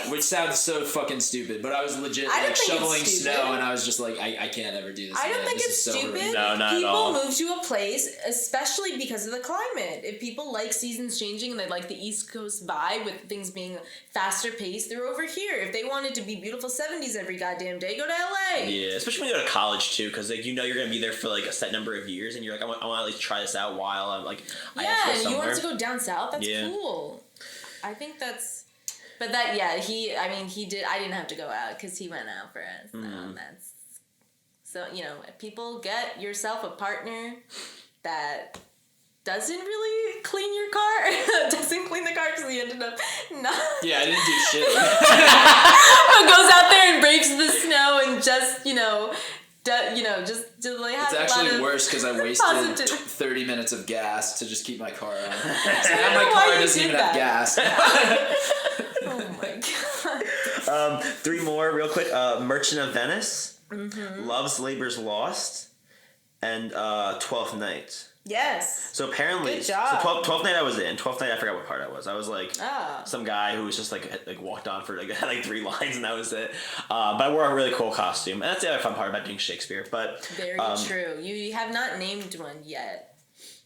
which sounds so fucking stupid, but I was legit I don't like think it's shoveling stupid. snow, and I was just like, I can't ever do this. I don't again. think This it's is so stupid. rude. No, not at People all. move to a place, especially because of the climate. If people like seasons changing and they like the East Coast vibe with things being faster paced, they're over here. If they want it to be beautiful 70s every goddamn day, go to LA. Yeah, especially when you go to college too, because like you're gonna be there for like a set number of years, and you're like, I want to at least try this out while I'm like, I have to go Yeah, you somewhere. want to go down south? That's Yeah. cool. I think that's. But that, yeah, he did. I didn't have to go out because he went out for us. That's. So, people, get yourself a partner that doesn't really clean your car. Doesn't clean the car because he ended up not. Yeah, I didn't do shit. Goes out there and breaks the snow and just, just like have It's a lot actually of worse because I wasted positive- 30 minutes of gas to just keep my car on. So now don't my know why car you doesn't did even have that. gas. Oh my god. 3 more real quick. Merchant of Venice, Love's Labor's Lost, and 12th Night. Yes. So apparently, Good job. So 12th Night I was in. 12th Night I forgot what part I was. I was like Oh. some guy who was just like walked on for like 3 lines and that was it. But I wore a really cool costume, and that's the other fun part about doing Shakespeare. But Very true. You have not named one yet.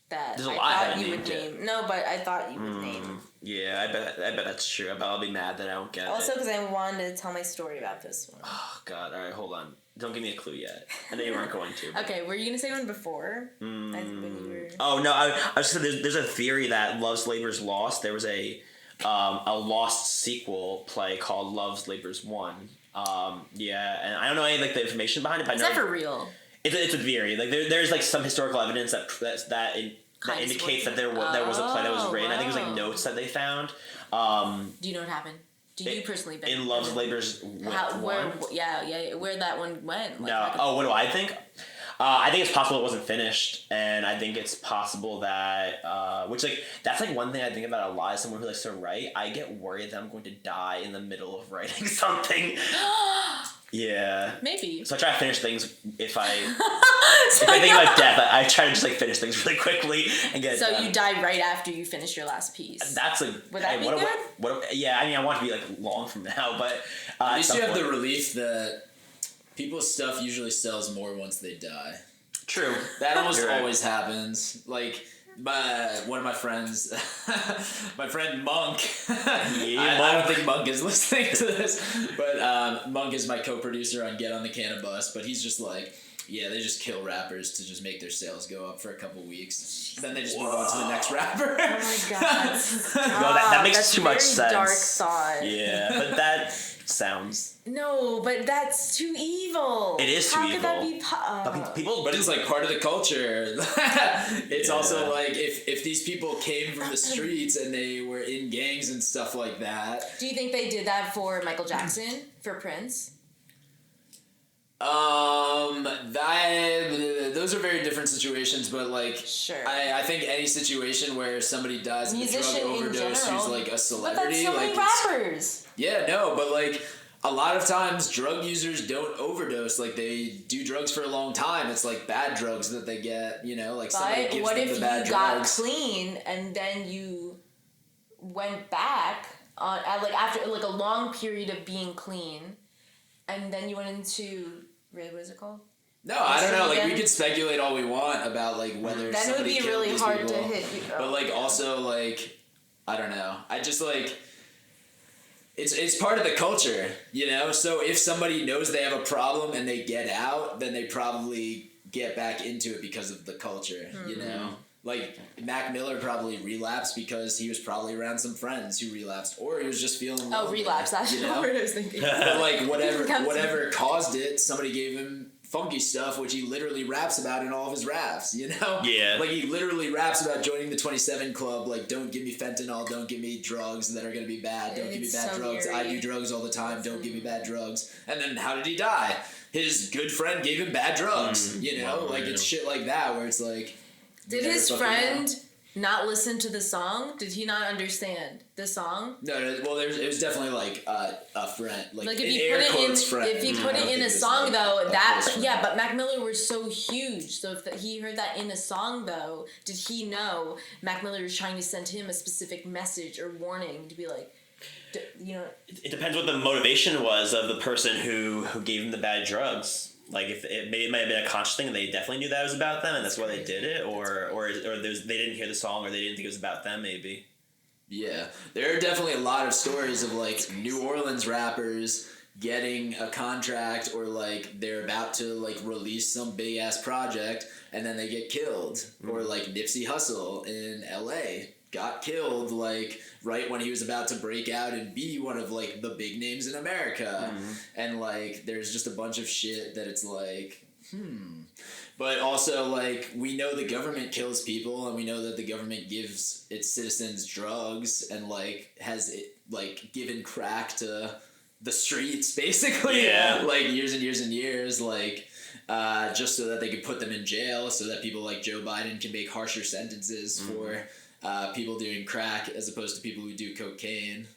That There's a I lot I thought haven't you would named yet. name. No, but I thought you would name. yeah, I bet that's true. But I'll be mad that I don't get Also, it. because I wanted to tell my story about this one. Oh God! All right, hold on. Don't give me a clue yet. I know you weren't going to. but- Okay, were you gonna say one before? When you were... Oh no! I just said there's a theory that Love's Labor's Lost. There was a lost sequel play called Love's Labor's Won. Yeah, and I don't know any like the information behind it. But Is I know that for real? it's a theory. Like there's like some historical evidence that Kind of indicates that supports there it. was a play that was written. I think it was wow. like notes that they found. Do you know what happened? Do you personally been In Love's Labor's where where that one went? Like, No. Oh, what do I think? I think it's possible it wasn't finished, and I think it's possible that, which like that's like one thing I think about a lot as someone who likes to write. I get worried that I'm going to die in the middle of writing something. Yeah. Maybe. So I try to finish things if I think about death. I try to just like finish things really quickly and get. So it done. you die right after you finish your last piece. That's a. Would that be good? Yeah, I mean, I want it to be like long from now, but At least you have the relief that people's stuff usually sells more once they die. True. That almost You're right. always happens. Like, one of my friends, my friend Monk. I don't think Monk is listening to this, but Monk is my co-producer on Get on the Cannabis. But he's just like, yeah, they just kill rappers to just make their sales go up for a couple weeks. Then they just move on to the next rapper. Oh my god. No, that makes That's too much very sense. Dark thought. Yeah, but that sounds. No, but that's too evil. It is too How could that evil. be? People, But it's like part of the culture. It's also like if these people came from the streets and they were in gangs and stuff like that. Do you think they did that for Michael Jackson? For Prince? Those are very different situations, but like, Sure. I think any situation where somebody dies of a drug Musician in overdose general. who's like a But that's celebrity, so like many rappers. yeah, no, but like a lot of times drug users don't overdose. Like they do drugs for a long time. It's like bad drugs that they get, like somebody But gives what them if the bad you got drugs. clean and then you went back on after like a long period of being clean, and then you went into what is it called? No, I don't know. Like we Again? could speculate all we want about like whether Then it would somebody be killed really these hard people. to hit you. But like also like I don't know. I just like it's part of the culture, So if somebody knows they have a problem and they get out, then they probably get back into it because of the culture, Like Mac Miller probably relapsed because he was probably around some friends who relapsed, or he was just feeling lonely, relapse. That's you the know? word I was thinking. But like Comes- whatever caused it, somebody gave him funky stuff, which he literally raps about in all of his raps, Yeah. Like he literally raps about joining the 27 Club, like don't give me fentanyl, don't give me drugs that are gonna be bad, don't give me It's bad so drugs, I eerie. do drugs all the time, don't give me bad drugs. And then how did he die? his good friend gave him bad drugs. You know, like it's shit like that where it's like. Did his friend not listen to the song? Did he not understand the song? No. Well, it was definitely like a friend, like if an he air put it quotes in, friend. if he put it in a song though, but Mac Miller was so huge. So if he heard that in a song though, did he know Mac Miller was trying to send him a specific message or warning to be like, you know? It depends what the motivation was of the person who gave him the bad drugs. Like if it might have been a conscious thing, and they definitely knew that it was about them, and that's why they did it, or they didn't hear the song, or they didn't think it was about them, maybe. Yeah, there are definitely a lot of stories of like New Orleans rappers getting a contract, or like they're about to like release some big ass project, and then they get killed, or like Nipsey Hussle in L.A. got killed like right when he was about to break out and be one of like the big names in America. And like there's just a bunch of shit that it's like but also like we know the government kills people, and we know that the government gives its citizens drugs and like has it like given crack to the streets basically like years and years and years, like just so that they could put them in jail, so that people like Joe Biden can make harsher sentences for people doing crack as opposed to people who do cocaine,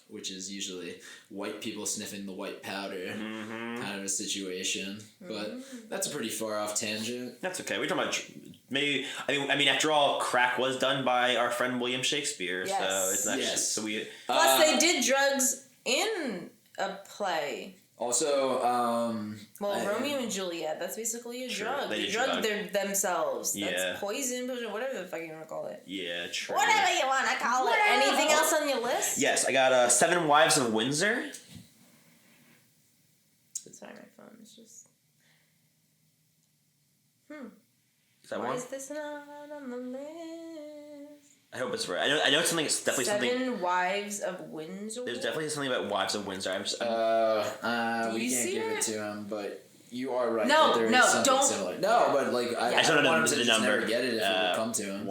which is usually white people sniffing the white powder kind of a situation. But that's a pretty far off tangent. That's okay. We're talking about maybe. I mean, after all, crack was done by our friend William Shakespeare, so it's not just so we. Plus, they did drugs in a play. Also, Romeo and Juliet, that's basically a drug. They drug themselves. That's poison, whatever the fuck you want to call it. Yeah, true. Whatever you want to call it. Anything else on your list? Yes, I got 7 Wives of Windsor. Sorry, my phone is just... Is that Why one? is this not on the list? I hope it's right. I know it's something. It's definitely something. 7 Wives of Windsor? There's definitely something about Wives of Windsor. We can't give it to him, but you are right. No, that there no, is something don't. similar. No, but like I just don't know want him to the just number. never get it if it will come to him.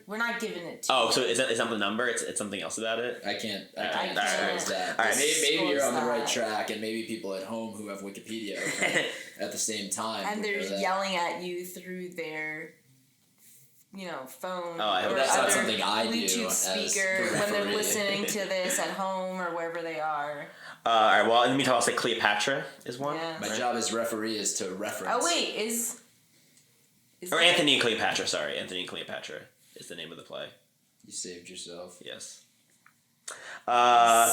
We're not giving it to Oh, so is that the number? It's something else about it? I can't can't disclose that. All right. Maybe you're on the right that. track, and maybe people at home who have Wikipedia open at the same time. And they're that. yelling at you through their, phone I hope or that's not other something I do Bluetooth as speaker the when they're referee. listening to this at home or wherever they are. All right. Well, in the meantime, I'll say Cleopatra is one. Yeah. My job as referee is to reference. Oh wait, is Or Anthony and Cleopatra. Sorry, Anthony and Cleopatra is the name of the play. You saved yourself. Yes.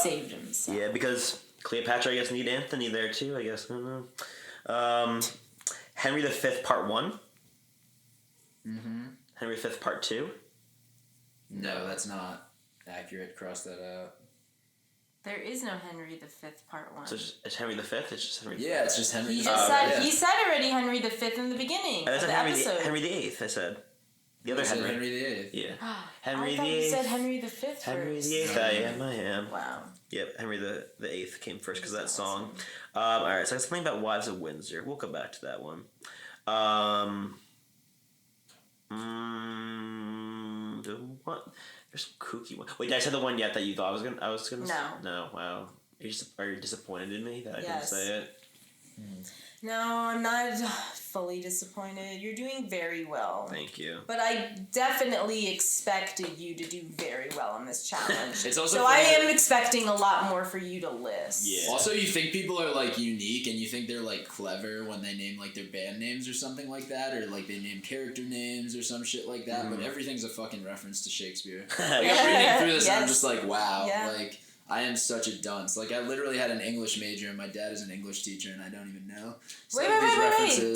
saved himself? Yeah, because Cleopatra, I guess, need Anthony there too. I guess. I don't know. Henry V Part 1. Henry V Part 2. No, that's not accurate. Cross that out. There is no Henry V Part 1. So it's Henry V. It's just Henry. Yeah, it's just Henry. He just said he said already Henry V in the beginning I of said the episode. Henry VIII. I said the other Henry. Henry VIII. Yeah. Henry I thought you VIII. said Henry V first. Henry VIII. I am. Wow. Yep, Henry the Eighth came first because of that song. All right, so something about Wives of Windsor. We'll come back to that one. What? There's some kooky one. Wait, did I say the one yet that you thought I was gonna? No. No. Wow. Are you disappointed in me that I Yes. didn't say it? No, I'm not fully disappointed. You're doing very well. Thank you. But I definitely expected you to do very well in this challenge. It's also so funny I am that- expecting a lot more for you to list. Yeah. Also, you think people are like unique, and you think they're like clever when they name like their band names or something like that, or like they name character names or some shit like that. But everything's a fucking reference to Shakespeare. Like, I'm reading through this, and I'm just like, wow, like I am such a dunce. Like I literally had an English major, and my dad is an English teacher, and I don't even know. Wait.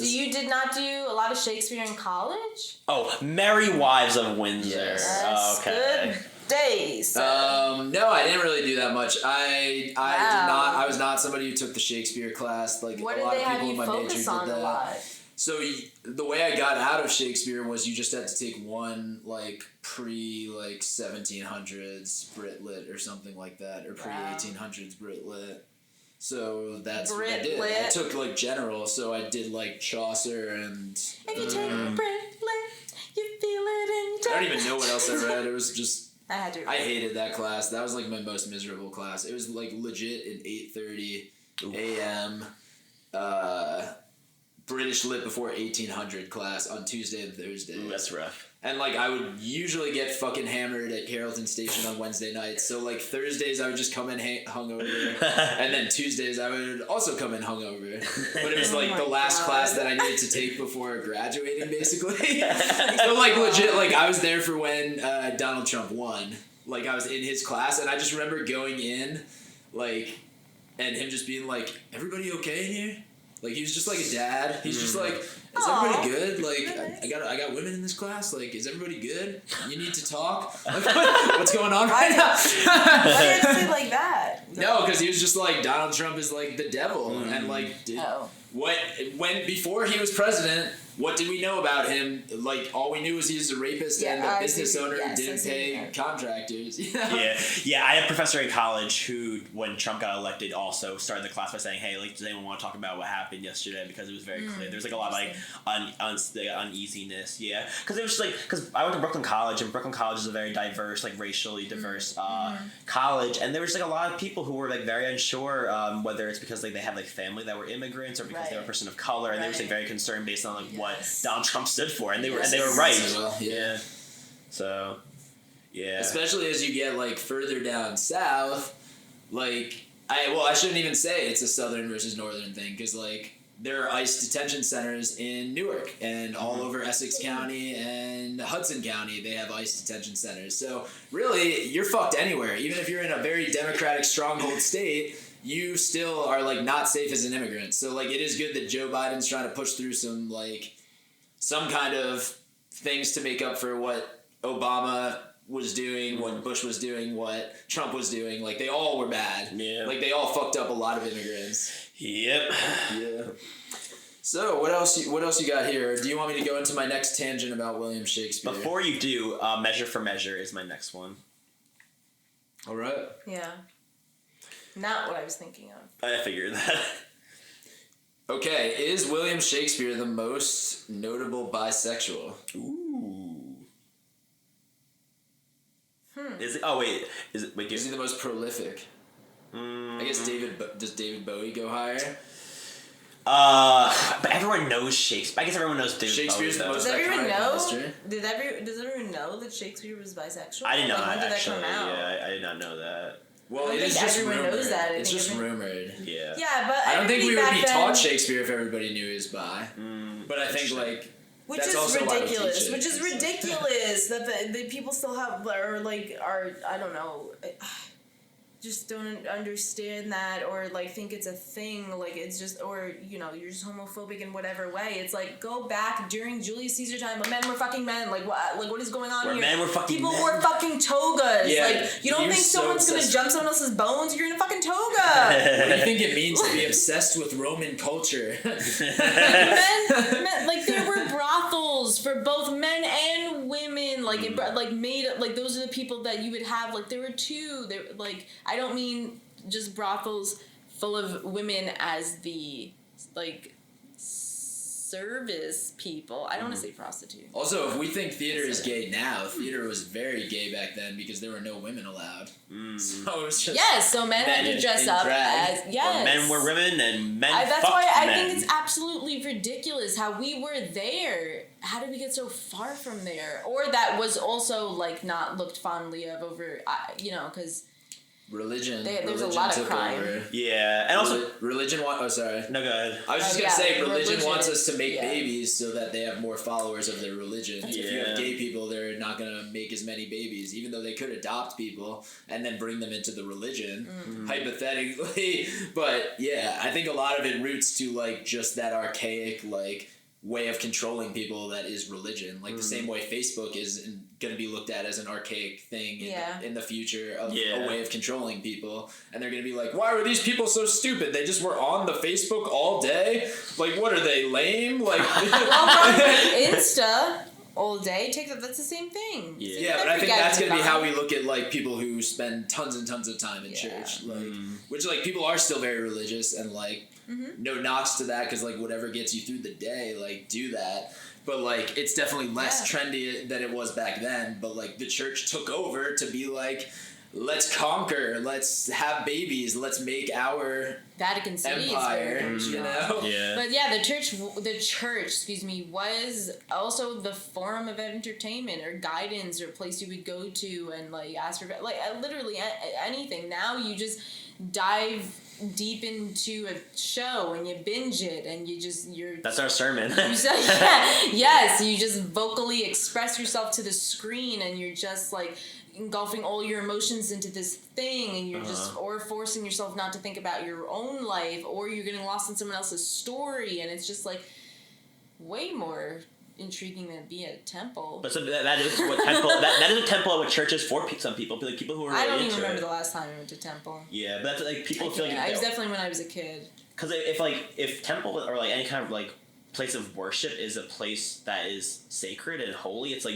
You did not do a lot of Shakespeare in college? Oh, Merry Wives of Windsor. Yes. Okay. Good days. No, I didn't really do that much. I did not. I was not somebody who took the Shakespeare class. Like what a did lot they of have people you in my major focus did on that. a lot? So the way I got out of Shakespeare was you just had to take one like pre like 1700s Brit Lit or something like that, or pre 1800s Brit Lit. So that's what I did. I took like general, so I did like Chaucer and. If you take Brit Lit, you feel it in I don't even know what else I read. It was just. I had to. I hated that class. That was like my most miserable class. It was like legit at 8:30 a.m. British Lit before 1800 class on Tuesday and Thursday. Ooh, that's rough. And, like, I would usually get fucking hammered at Carrollton Station on Wednesday nights. So, like, Thursdays I would just come in hungover. And then Tuesdays I would also come in hungover. But it was, like, the last class that I needed to take before graduating, basically. So, like, legit, like, I was there for when Donald Trump won. Like, I was in his class, and I just remember going in, like, and him just being like, everybody okay in here? Like, he was just like a dad. He's just like, is everybody good? Like, I got women in this class. Like, is everybody good? You need to talk? Like, what's going on right now? Why do you have to say like that? No, because he was just like, Donald Trump is like the devil. And like, before he was president, what did we know about him? Like, all we knew was he was a rapist and a business owner who didn't pay contractors. You know? Yeah. I had a professor in college who, when Trump got elected, also started the class by saying, "Hey, like, does anyone want to talk about what happened yesterday?" Because it was very clear. There's like a lot of like uneasiness. Yeah, because it was just like because I went to Brooklyn College, and Brooklyn College is a very diverse, like racially diverse college, and there was like a lot of people who were like very unsure whether it's because like they had like family that were immigrants or because they were a person of color, and they were like very concerned based on like what Donald Trump stood for, and they were right. Yeah. So, yeah. Especially as you get like further down south, like I shouldn't even say it's a southern versus northern thing because like there are ICE detention centers in Newark and all over Essex County and Hudson County. They have ICE detention centers. So really, you're fucked anywhere. Even if you're in a very democratic stronghold state, you still are like not safe as an immigrant. So like it is good that Joe Biden's trying to push through some kind of things to make up for what Obama was doing, what Bush was doing, what Trump was doing. Like they all were bad. Yeah. Like they all fucked up a lot of immigrants. Yep. Yeah. So what else you got here? Do you want me to go into my next tangent about William Shakespeare? Before you do, Measure for Measure is my next one. All right. Yeah. Not what I was thinking of. I figured that. Okay, is William Shakespeare the most notable bisexual? Ooh. Is it? Oh wait, is it? Wait, is he the most prolific? I guess does David Bowie go higher? But everyone knows Shakespeare. I guess everyone knows David Shakespeare's Bowie. The most does everyone know? Minister. Does everyone know that Shakespeare was bisexual? I did not when did actually. That come out? Yeah, I did not know that. Well, it is just everyone rumored. knows that. It's just rumored. Yeah. Yeah, but I don't think we would be then, taught Shakespeare if everybody knew he was bi. But I think like which that's is also ridiculous. Which is ridiculous that the people still have are I don't know. Just don't understand that or like think it's a thing, like it's just, or you're just homophobic in whatever way. It's like go back during Julius Caesar time when men were fucking men, like what is going on where here? Men were fucking people men. wore fucking togas. Yeah, like you don't think someone's gonna jump someone else's bones? You're in a fucking toga. What do you think it means to be obsessed with Roman culture? men, like there were brothels for both men and women, like it like made like those are the people that you would have, like there were two, there like I don't mean just brothels full of women as the like service people. I don't want to say prostitute. Also, if we think theater is gay now, theater was very gay back then because there were no women allowed. So it was just so men had to dress up as Or men were women and men that's fucked why I men. think it's absolutely ridiculous how we were there. How did we get so far from there? Or that was also like not looked fondly of over, because religion. There's a lot of crime. Over. Yeah, and also religion. Sorry. No, go ahead. I was just gonna say religion wants us to make babies so that they have more followers of their religion. If you have gay people, they're not gonna make as many babies, even though they could adopt people and then bring them into the religion, hypothetically. But yeah, I think a lot of it roots to like just that archaic like way of controlling people that is religion. Like the same way Facebook is going to be looked at as an archaic thing in the future of a way of controlling people. And they're going to be like, why were these people so stupid? They just were on the Facebook all day? Like, what are they, lame? Like, Insta all day, TikTok, that's the same thing. Yeah, but I think that's going to be how we look at like people who spend tons and tons of time in church. Like, which like people are still very religious and like, no knocks to that because like whatever gets you through the day, like do that. But like it's definitely less trendy than it was back then. But like the church took over to be like, let's conquer, let's have babies, let's make our Vatican City empire, is very you know? Yeah. But yeah, the church, excuse me, was also the form of entertainment or guidance or place you would go to and like ask for like literally anything. Now you just dive deep into a show and you binge it and That's our sermon. Yes, you just vocally express yourself to the screen and you're just like engulfing all your emotions into this thing and you're just or forcing yourself not to think about your own life or you're getting lost in someone else's story and it's just like way more intriguing than being at a temple. But so that is what temple that is a temple at what church is for some people, like people who are really I don't into even remember it. the last time I went to temple. Yeah, but that's like people feel like it was definitely when I was a kid. Because if temple or like any kind of like place of worship is a place that is sacred and holy, it's like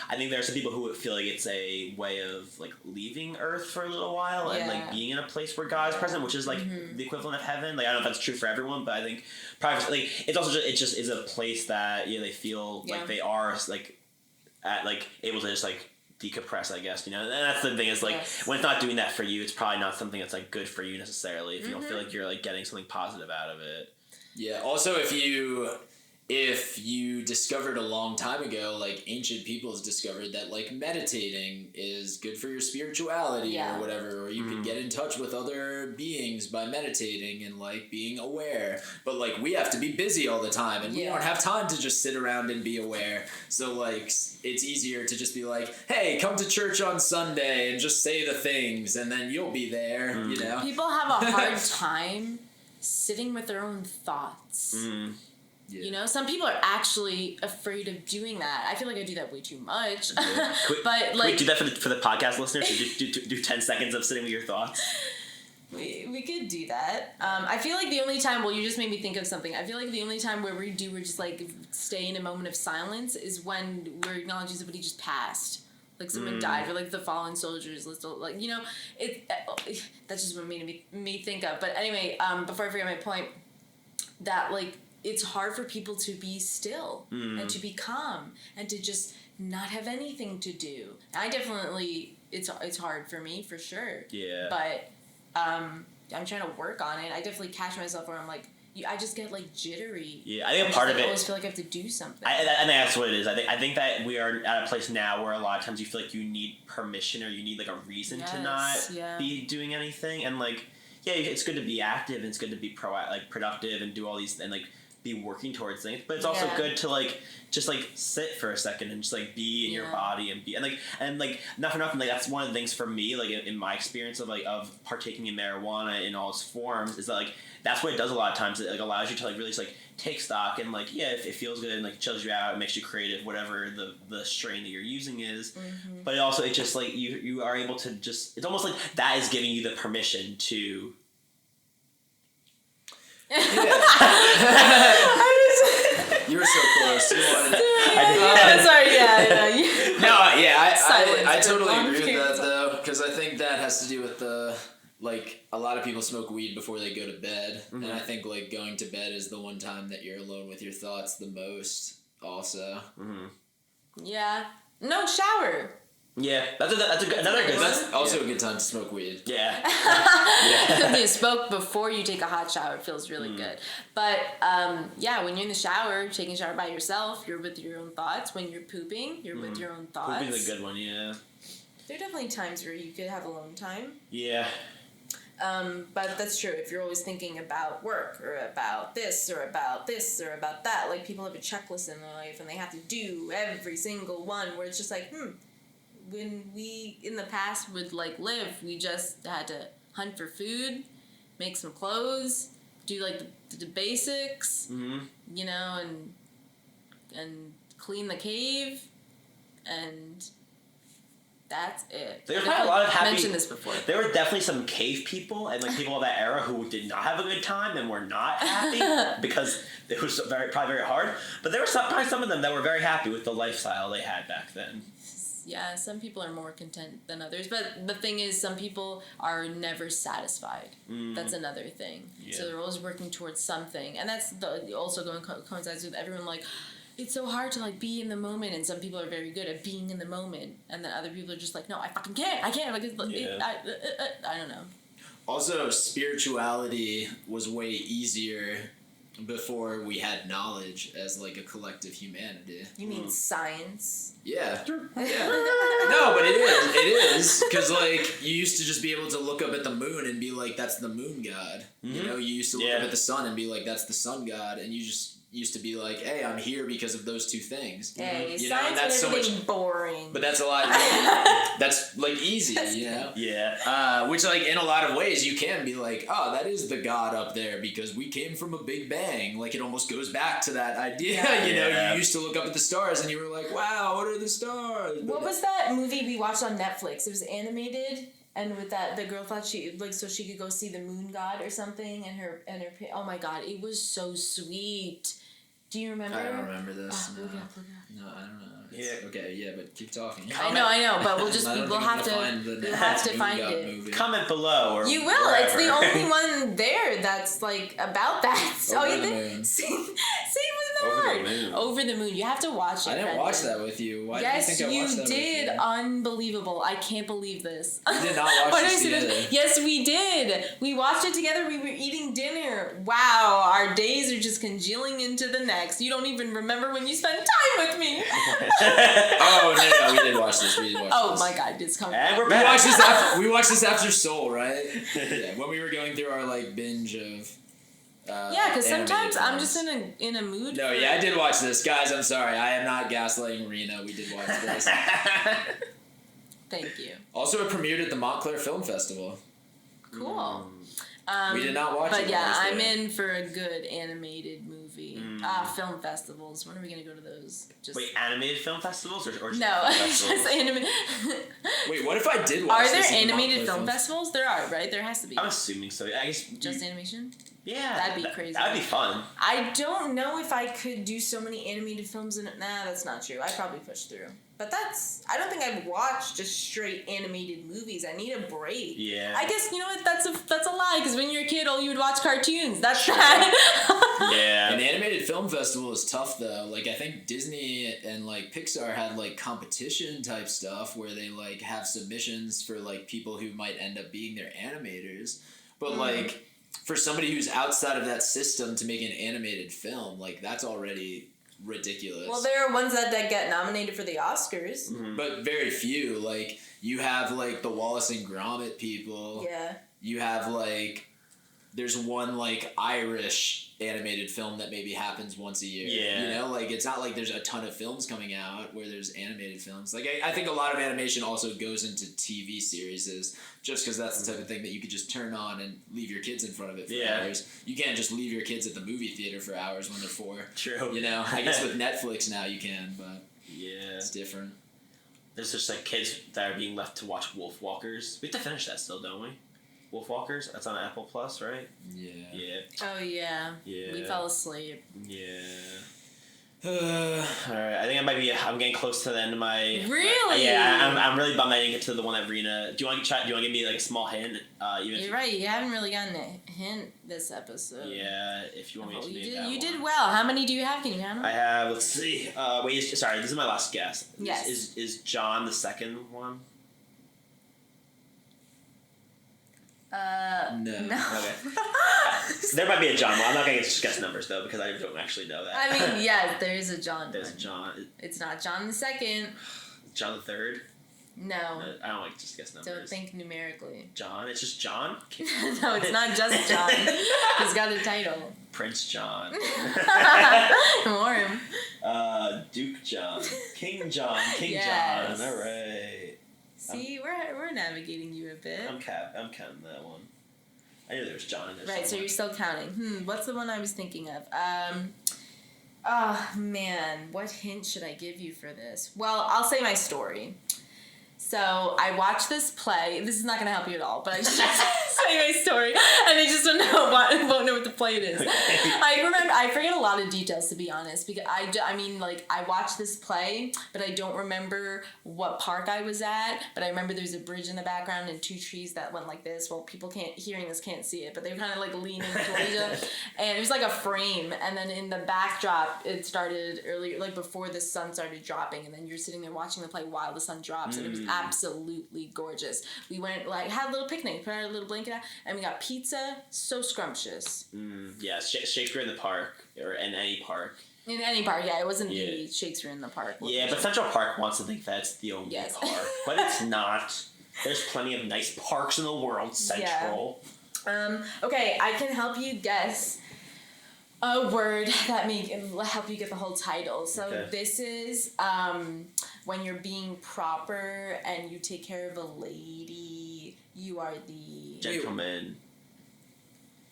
I think there are some people who would feel like it's a way of like leaving Earth for a little while and like being in a place where God is present, which is like the equivalent of heaven. Like I don't know if that's true for everyone, but I think probably like it's also it just is a place that they feel like they are like at like able to just like decompress, I guess, you know. And that's the thing is like when it's not doing that for you, it's probably not something that's like good for you necessarily if you don't feel like you're like getting something positive out of it. Yeah. Also, if you discovered a long time ago, like ancient peoples discovered that like meditating is good for your spirituality or whatever, or you can get in touch with other beings by meditating and like being aware. But like we have to be busy all the time and we don't have time to just sit around and be aware. So like it's easier to just be like, hey, come to church on Sunday and just say the things and then you'll be there, you know? People have a hard time sitting with their own thoughts. Yeah. You know, some people are actually afraid of doing that. I feel like I do that way too much. Yeah. But like, we do that for the podcast listeners. Do 10 seconds of sitting with your thoughts. We could do that. I feel like the only time, well, you just made me think of something. I feel like the only time where we're just like stay in a moment of silence is when we're acknowledging somebody just passed. Like someone died, or like the fallen soldiers list, like, you know, that's just what made me think of. But anyway, before I forget my point, that like it's hard for people to be still and to be calm and to just not have anything to do. I definitely, it's hard for me for sure. Yeah. But I'm trying to work on it. I definitely catch myself where I'm like, I just get like jittery. Yeah, I think a part of it. I always feel like I have to do something. I think that's what it is. I think that we are at a place now where a lot of times you feel like you need permission or you need like a reason to not be doing anything. And like, yeah, it's good to be active and it's good to be productive and do all these and like be working towards things. But it's also good to like just like sit for a second and just like be in your body and be and not for nothing. Like that's one of the things for me. Like in my experience of partaking in marijuana in all its forms is that like. That's what it does a lot of times. It like allows you to like really just like take stock and like it feels good and like chills you out. It makes you creative, whatever the strain that you're using is. But it just like you are able to just. It's almost like that is giving you the permission to. Yeah. You were so close. You wanted Sorry. I totally agree with that though, because I think that has to do with like a lot of people smoke weed before they go to bed, and I think like going to bed is the one time that you're alone with your thoughts the most. Also. Yeah. No, shower. Yeah, that's another good. That's also a good time to smoke weed. Yeah. You smoke before you take a hot shower. It feels really good. But when you're in the shower, taking a shower by yourself, you're with your own thoughts. When you're pooping, you're with your own thoughts. Pooping's a good one. Yeah. There are definitely times where you could have alone time. Yeah. But that's true. If you're always thinking about work or about this or about this or about that, like people have a checklist in their life and they have to do every single one where it's just like, when we in the past would like live, we just had to hunt for food, make some clothes, do like the basics, you know, and clean the cave, and that's it. There's probably a lot of happy. Mentioned this before. There were definitely some cave people and like people of that era who did not have a good time and were not happy because it was probably very hard. But there were probably some of them that were very happy with the lifestyle they had back then. Yeah, some people are more content than others. But the thing is, some people are never satisfied. That's another thing. Yeah. So they're always working towards something. And that's also coincides with everyone like, it's so hard to like be in the moment, and some people are very good at being in the moment, and then other people are just like, no, I fucking can't. I can't. Like, I don't know. Also, spirituality was way easier before we had knowledge as like a collective humanity. You mean science? Yeah. Yeah. No, but it is because like you used to just be able to look up at the moon and be like, that's the moon god. You know, you used to look up at the sun and be like, that's the sun god, and you just used to be like, hey, I'm here because of those two things. Hey, you know, science and that's so much boring. But that's a lot. That's like easy, you know. Yeah. Which like in a lot of ways you can be like, oh, that is the god up there because we came from a big bang. Like it almost goes back to that idea. Yeah. You know, you used to look up at the stars and you were like, wow, what are the stars? What was that movie we watched on Netflix? It was animated. And with that, the girl thought she like so she could go see the moon god or something, and her oh my god, it was so sweet. Do you remember? I don't remember this. No. No, I don't know. Yeah. Okay, yeah, but keep talking. I know, but we'll just I don't we'll think I'm have gonna to find the we'll have to Moon find God it. movie. Comment below or You will. wherever. It's the only one there that's like about that. Over you the think? moon. See with Over the that? moon. Over the moon. You have to watch it. I didn't Brendan. watch that with you. Why Yes, do you think I watched that did. with you? Unbelievable. I can't believe this. We did not watch Why this did I say together. that? Yes, we did. We watched it together. We were eating dinner. Wow, our days are just congealing into the next. You don't even remember when you spent time with me. Oh no, we did watch this. We did watch Oh this. my god, it's coming. And we're We back. watched this after Soul, right? Yeah, when we were going through our like binge of. Yeah, because sometimes animated I'm films. just in a mood. No, yeah, I did watch this, guys. I'm sorry, I am not gaslighting Reena. We did watch this. Thank you. Also, it premiered at the Montclair Film Festival. Cool. We did not watch it. But yeah, while I I'm was there. in for a good animated movie. Film festivals. When are we gonna go to those? Just Wait, animated film festivals or just no, film festivals? just animated. Wait, what if I did watch Are this there at the animated Montclair film festivals? There are, right? There has to be. I'm assuming so. I guess Just animation? yeah, That'd be crazy. That'd be fun. I don't know if I could do so many animated films in it. Nah, that's not true. I'd probably push through. But I don't think I'd watch just straight animated movies. I need a break. Yeah. I guess, you know what, that's a lie, because when you're a kid, all you would watch cartoons. That's that. Yeah. An animated film festival is tough though. Like I think Disney and like Pixar had like competition type stuff where they like have submissions for like people who might end up being their animators. But like for somebody who's outside of that system to make an animated film, like that's already ridiculous. Well, there are ones that get nominated for the Oscars. But very few. Like you have like the Wallace and Gromit people. Yeah. You have like there's one like Irish animated film that maybe happens once a year. Yeah. You know, like it's not like there's a ton of films coming out where there's animated films. Like I think a lot of animation also goes into TV series just because that's the type of thing that you could just turn on and leave your kids in front of it for hours. You can't just leave your kids at the movie theater for hours when they're 4. True. You know, I guess with Netflix now you can, but Yeah. it's different. There's just like kids that are being left to watch Wolf Walkers. We have to finish that still, don't we? Wolf Walkers? That's on Apple Plus, right? Yeah. Yeah. Oh, yeah. Yeah. We fell asleep. Yeah. Alright, I think I'm getting close to the end of my... Really? Yeah, I'm really bummed I didn't get to the one that Reena... Do you want to give me like a small hint? Even You're right. You haven't really gotten a hint this episode. Yeah, if you want me to name that You one. did well. How many do you have? Can you count them? I have, let's see. Sorry, this is my last guess. Yes. Is John the second one? No. Okay. There might be a John one. I'm not going to guess numbers, though, because I don't actually know that. I mean, yeah, there is a John. There's one. John. It's not John the second. John the third? No. I don't like to just guess numbers. Don't think numerically. John? It's just John? No, it's not just John. He's got a title. Prince John. Warm. Duke John. King John. King Yes. John. All right. See, we're navigating you a bit. I'm counting that one. I knew there was John in there. Right, so somewhere. you're still counting. What's the one I was thinking of? Oh, man. What hint should I give you for this? Well, I'll say my story. So I watched this play. This is not going to help you at all, but I just tell you my story, and I just won't know what the play is. I forget a lot of details, to be honest, because I watched this play, but I don't remember what park I was at. But I remember there's a bridge in the background and two trees that went like this. Well, people hearing this can't see it, but they were kind of like leaning towards each other, and it was like a frame. And then in the backdrop, it started earlier, like before the sun started dropping, and then you're sitting there watching the play while the sun drops, and it was absolutely gorgeous. We went, had a little picnic, put our little blanket out, and we got pizza. So scrumptious. Yeah, Shakespeare in the Park, or in any park. In any park, yeah. It wasn't the Shakespeare in the Park. Yeah, but Central Park wants to think that's the only park. But it's not. There's plenty of nice parks in the world, Central. Yeah. Okay, I can help you guess a word that may help you get the whole title. So this is when you're being proper and you take care of a lady. You are the gentleman.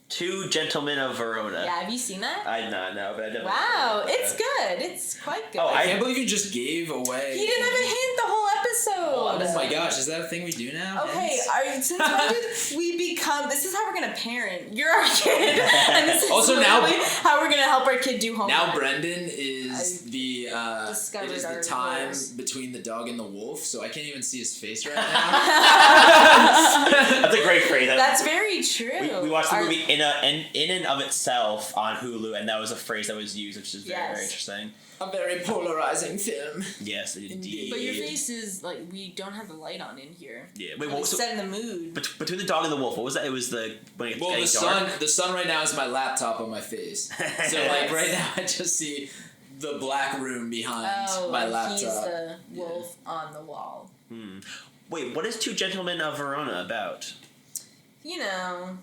Two Gentlemen of Verona. Yeah, have you seen that? I did not know, but I definitely. Wow, it's good. It's quite good. Oh, I can't believe you just gave away. He didn't have a hint the whole episode. Oh my gosh, is that a thing we do now? Okay, since when did we become? This is how we're gonna parent. You're our kid, and this is also now how we're gonna help our kid do homework. Now Brendan is the time rules. between the dog and the wolf, so I can't even see his face right now. That's a great phrase. That's very true. We watched the movie in and of itself on Hulu, and that was a phrase that was used, which is very, very interesting. A very polarizing film. Yes, indeed. But your face is like, we don't have the light on in here. Yeah. Wait, what was set in the mood? Between the dog and the wolf, what was that? It was the when it the sun right now is my laptop on my face. So like right now I just see the black room behind my laptop. He's the wolf on the wall. Wait, what is Two Gentlemen of Verona about? You know.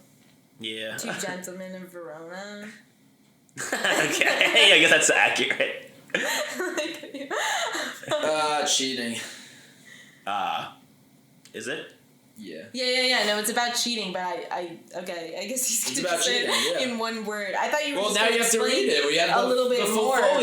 Yeah. Two Gentlemen of Verona. Okay, I guess that's accurate. Cheating. Is it? Yeah. Yeah. No, it's about cheating, but I guess he's gonna say it in one word. I thought you were just now you have to read it. We have a little bit more. But,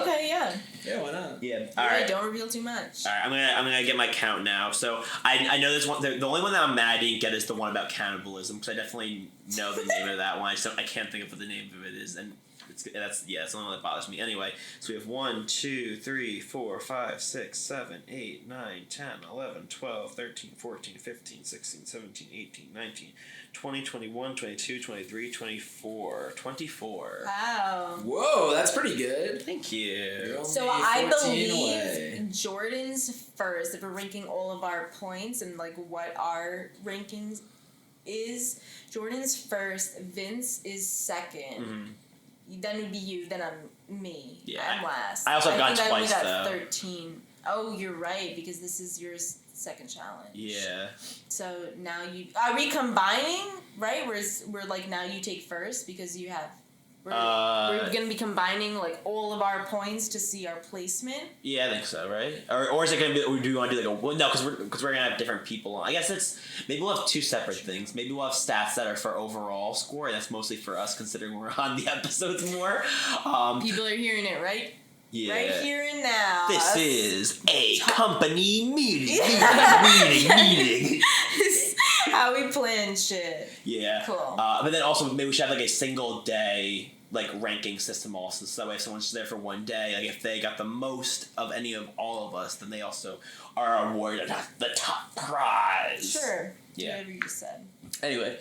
okay, yeah. Yeah, why not? Yeah. All right. Don't reveal too much. All right, I'm gonna get my count now. So I know this one. The only one that I'm mad I didn't get is the one about cannibalism, because I definitely know the name of that one. I can't think of what the name of it is, and that's the only one that bothers me. Anyway, so we have 1, 2, 3, 4, 5, 6, 7, 8, 9, 10, 11, 12, 13, 14, 15, 16, 17, 18, 19, 20, 21, 22, 23, 24. 24. Wow. Whoa, that's pretty good. Thank you. So I believe Jordan's first, if we're ranking all of our points and like what our rankings is. Jordan's first, Vince is second. Then it would be you, then I'm me. Yeah. I'm last. I also have gone twice, I only got though. 13. Oh, you're right, because this is your second challenge. Yeah. So now are we combining, right? We're like, now you take first because you have... We're going to be combining like all of our points to see our placement. Yeah, I think so, right? Or is it going to be? Or do you want to do like no? Because we're going to have different people on. I guess maybe we'll have two separate things. Maybe we'll have stats that are for overall score, and that's mostly for us, considering we're on the episodes more. People are hearing it, right? Yeah. Right here and now. This is a company meeting. Meeting. How we plan shit. Yeah. Cool. But then also maybe we should have like a single day like ranking system also, so that way if someone's there for one day, like if they got the most of any of all of us, then they also are awarded the top prize. Sure. Yeah. Whatever you just said. Anyway.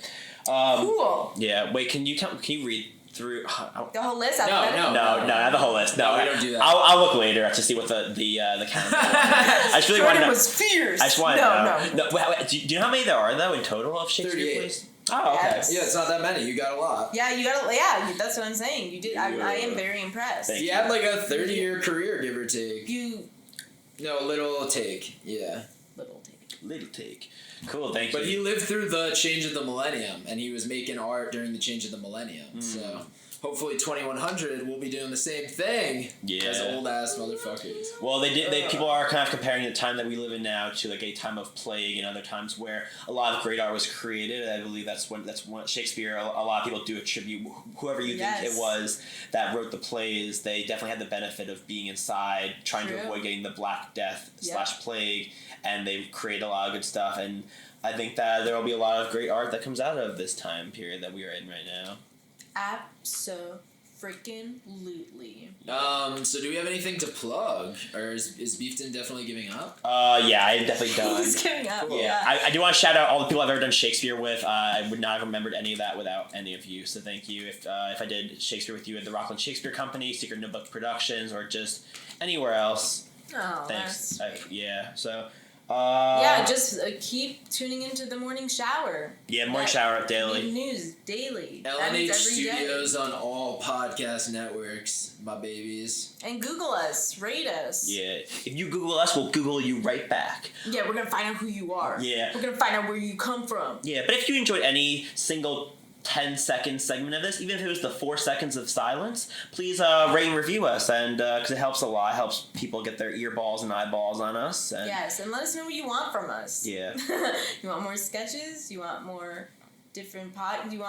Cool. Yeah. Wait. Can you read through the whole list? No, not the whole list. No, we don't do that. I'll look later to see what the count. I just really want to know. Was fierce. I just want to know. No. Wait, do you know how many there are though in total of Shakespeare plays? Oh, okay. Yes. Yeah, it's not that many. You got a lot. Yeah, Yeah, that's what I'm saying. You did. I am very impressed. You had like a 30-year career, give or take. Little take. Yeah. Little take. Cool, thank you. But he lived through the change of the millennium, and he was making art during the change of the millennium. So hopefully 2100 will be doing the same thing as old ass motherfuckers. Well, people are kind of comparing the time that we live in now to like a time of plague and other times where a lot of great art was created. I believe that's when Shakespeare. A lot of people do attribute whoever you think it was that wrote the plays. They definitely had the benefit of being inside, trying to avoid getting the Black Death / plague, and they create a lot of good stuff. And I think that there will be a lot of great art that comes out of this time period that we are in right now. Abso-freaking-lutely. So do we have anything to plug? Or is Beefton definitely giving up? Yeah, I'm definitely done. He's giving up. Cool. Yeah. I do want to shout out all the people I've ever done Shakespeare with. I would not have remembered any of that without any of you, so thank you. If I did Shakespeare with you at the Rockland Shakespeare Company, Secret Notebook Productions, or just anywhere else. Oh, thanks. So... just keep tuning into the morning shower. Yeah, morning shower daily. News daily. LNH Studios on all podcast networks, my babies. And Google us, rate us. Yeah, if you Google us, we'll Google you right back. Yeah, we're gonna find out who you are. Yeah, we're gonna find out where you come from. Yeah, but if you enjoyed any single 10-second segment of this, even if it was the 4 seconds of silence, please rate and review us, and because it helps a lot. It helps people get their earballs and eyeballs on us. And yes, and let us know what you want from us. Yeah. You want more sketches? You want more different You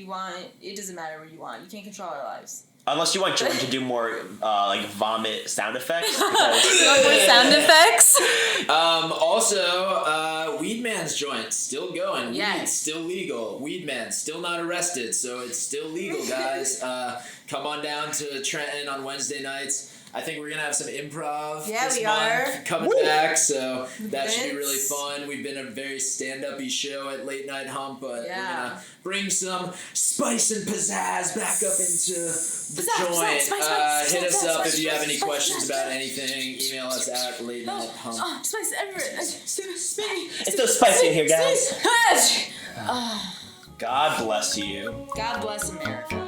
want. It doesn't matter what you want. You can't control our lives. Unless you want Jordan to do more vomit sound effects. You want more sound effects? Also, Weedman's joint still going. Yes. Weed still legal. Weedman still not arrested, so it's still legal, guys. Come on down to Trenton on Wednesday nights. I think we're going to have some improv this month coming back, so that should be really fun. We've been a very stand-up-y show at Late Night Hump, but we're going to bring some spice and pizzazz back up into the joint. Hit us up if you have any questions about anything. Email us at Late Night Hump. Spice everywhere. It's so spicy in here, guys. God bless you. God bless America.